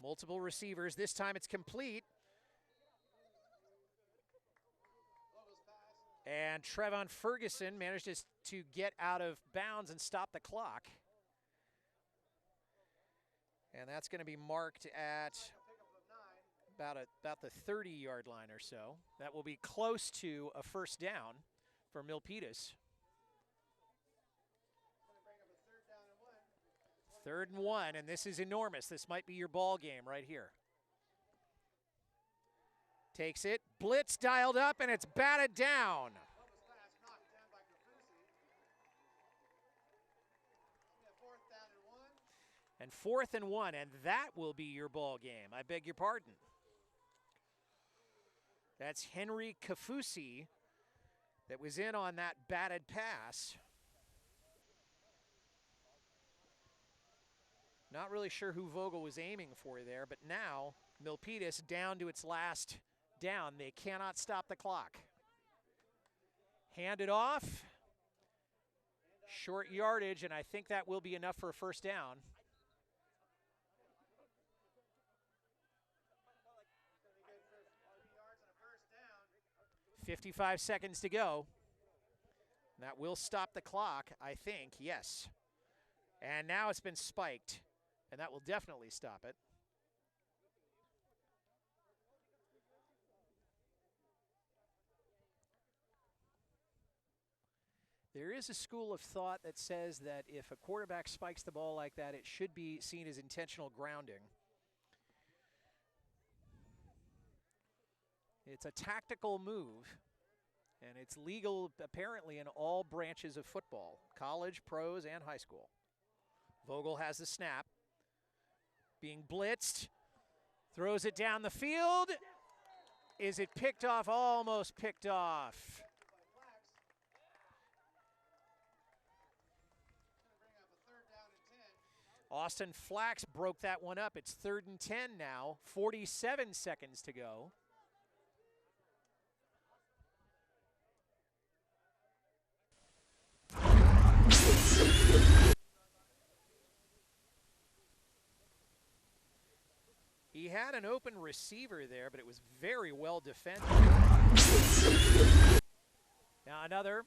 Multiple receivers. This time it's complete. And Trevon Ferguson manages to get out of bounds and stop the clock. And that's going to be marked at about the 30-yard line or so. That will be close to a 1st down for Milpitas. 3rd and 1, and this is enormous. This might be your ball game right here. Takes it, blitz dialed up, and it's batted down. And 4th and 1, and that will be your ball game. I beg your pardon. That's Henry Kafusi that was in on that batted pass. Not really sure who Vogel was aiming for there, but now Milpitas down to its last down. They cannot stop the clock. Hand it off. Short yardage, and I think that will be enough for a 1st down. 55 seconds to go. That will stop the clock, I think, yes. And now it's been spiked, and that will definitely stop it. There is a school of thought that says that if a quarterback spikes the ball like that, it should be seen as intentional grounding. It's a tactical move, and it's legal apparently in all branches of football, college, pros, and high school. Vogel has the snap, being blitzed, throws it down the field. Is it picked off? Almost picked off. Austin Flax broke that one up. It's 3rd and 10 now, 47 seconds to go. He had an open receiver there, but it was very well defended. Now another,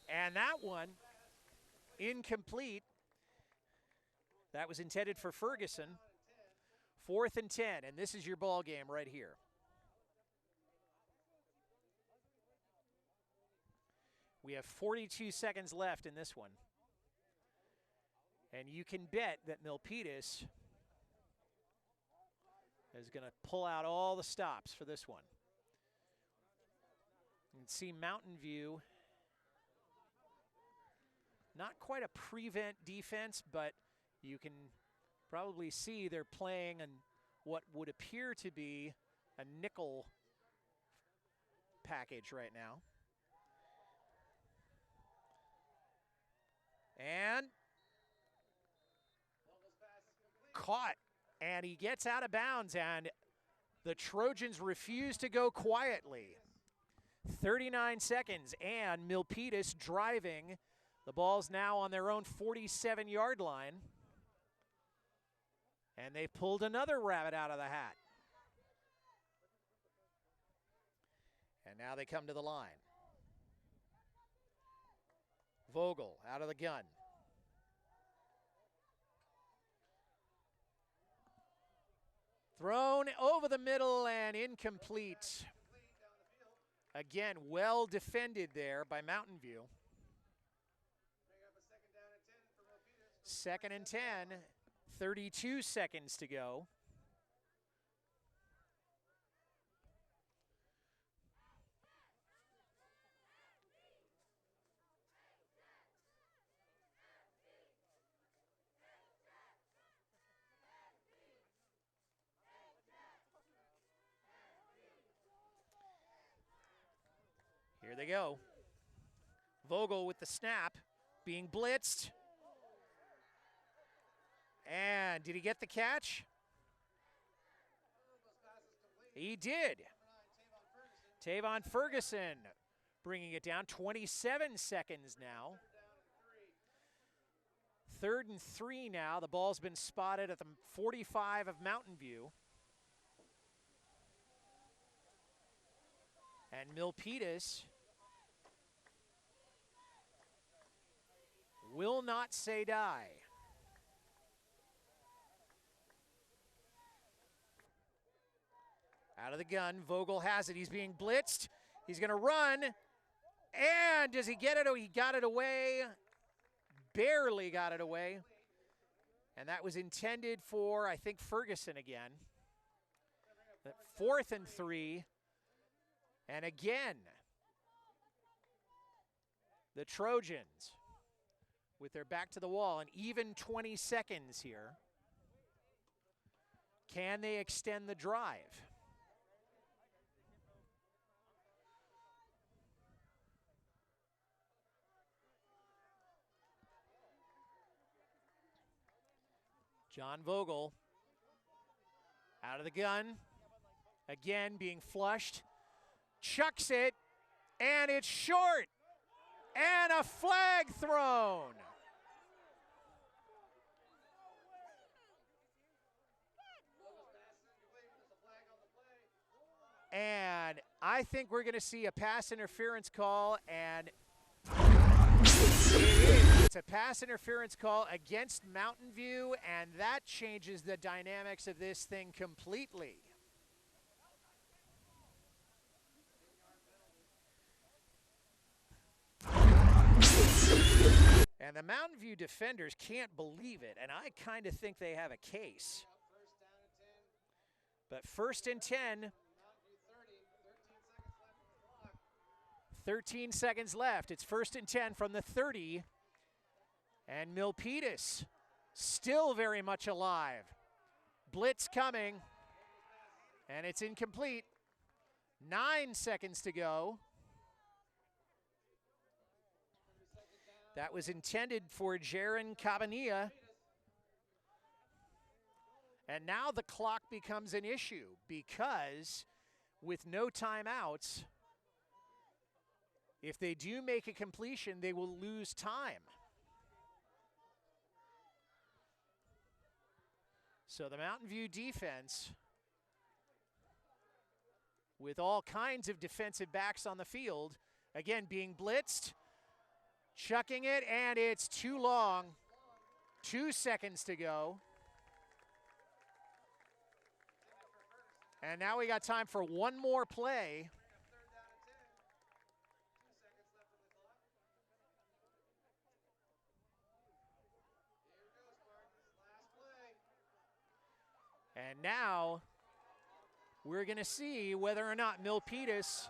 and that one incomplete. That was intended for Ferguson. 4th and 10, and this is your ball game right here. We have 42 seconds left in this one. And you can bet that Milpitas is going to pull out all the stops for this one. You can see Mountain View, not quite a prevent defense, but you can probably see they're playing in what would appear to be a nickel package right now. And caught, and he gets out of bounds, and the Trojans refuse to go quietly. 39 seconds, and Milpitas driving. The ball's now on their own 47-yard line. And they pulled another rabbit out of the hat. And now they come to the line. Vogel out of the gun. Thrown over the middle and incomplete. Again, well defended there by Mountain View. 2nd and 10, 32 seconds to go. Here they go. Vogel with the snap, being blitzed. And did he get the catch? He did. Tavon Ferguson bringing it down. 27 seconds now. 3rd and 3 now. The ball's been spotted at the 45 of Mountain View. And Milpitas will not say die. Out of the gun, Vogel has it. He's being blitzed. He's going to run. And does he get it? Oh, he got it away. Barely got it away. And that was intended for, I think, Ferguson again. 4th and 3. And again, the Trojans with their back to the wall. And even 20 seconds here. Can they extend the drive? John Vogel out of the gun, again being flushed, chucks it, and it's short, and a flag thrown. And I think we're going to see a pass interference call, and it's a pass interference call against Mountain View, and that changes the dynamics of this thing completely. And the Mountain View defenders can't believe it, and I kind of think they have a case. But 1st and 10. 13 seconds left. It's 1st and 10 from the 30. And Milpitas still very much alive. Blitz coming. And it's incomplete. 9 seconds to go. That was intended for Jaron Cabanilla. And now the clock becomes an issue because with no timeouts, if they do make a completion, they will lose time. So the Mountain View defense, with all kinds of defensive backs on the field, again being blitzed, chucking it, and it's too long. 2 seconds to go. And now we got time for one more play. And now we're going to see whether or not Milpitas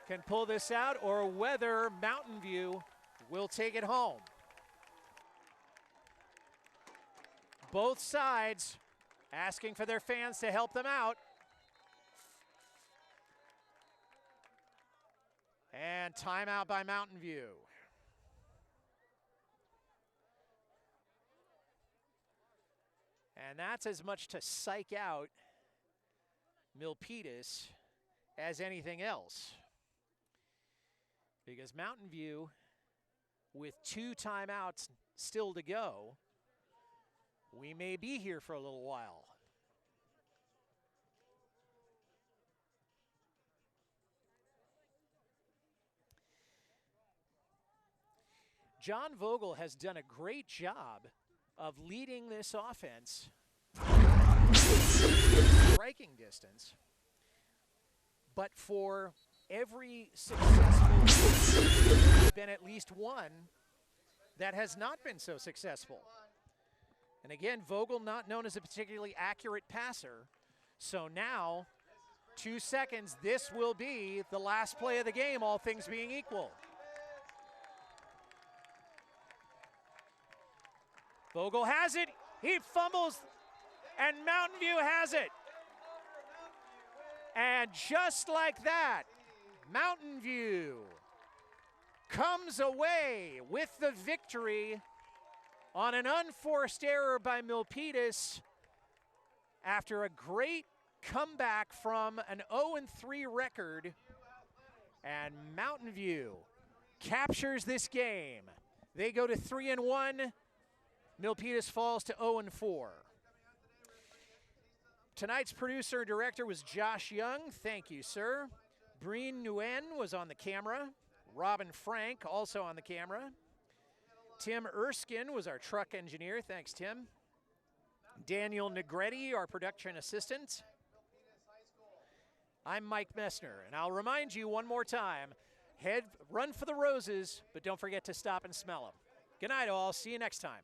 can pull this out or whether Mountain View will take it home. Both sides asking for their fans to help them out. And timeout by Mountain View. And that's as much to psych out Milpitas as anything else. Because Mountain View, with 2 timeouts still to go, we may be here for a little while. John Vogel has done a great job of leading this offense striking distance, but for every successful there's been at least one that has not been so successful. And again, Vogel not known as a particularly accurate passer, so now 2 seconds, this will be the last play of the game, all things being equal. Vogel has it, he fumbles, and Mountain View has it. And just like that, Mountain View comes away with the victory on an unforced error by Milpitas after a great comeback from an 0-3 record, and Mountain View captures this game. They go to 3-1. Milpitas falls to 0-4. Tonight's producer and director was Josh Young. Thank you, sir. Breen Nguyen was on the camera. Robin Frank also on the camera. Tim Erskine was our truck engineer. Thanks, Tim. Daniel Negretti, our production assistant. I'm Mike Messner, and I'll remind you one more time, run for the roses, but don't forget to stop and smell them. Good night, all. See you next time.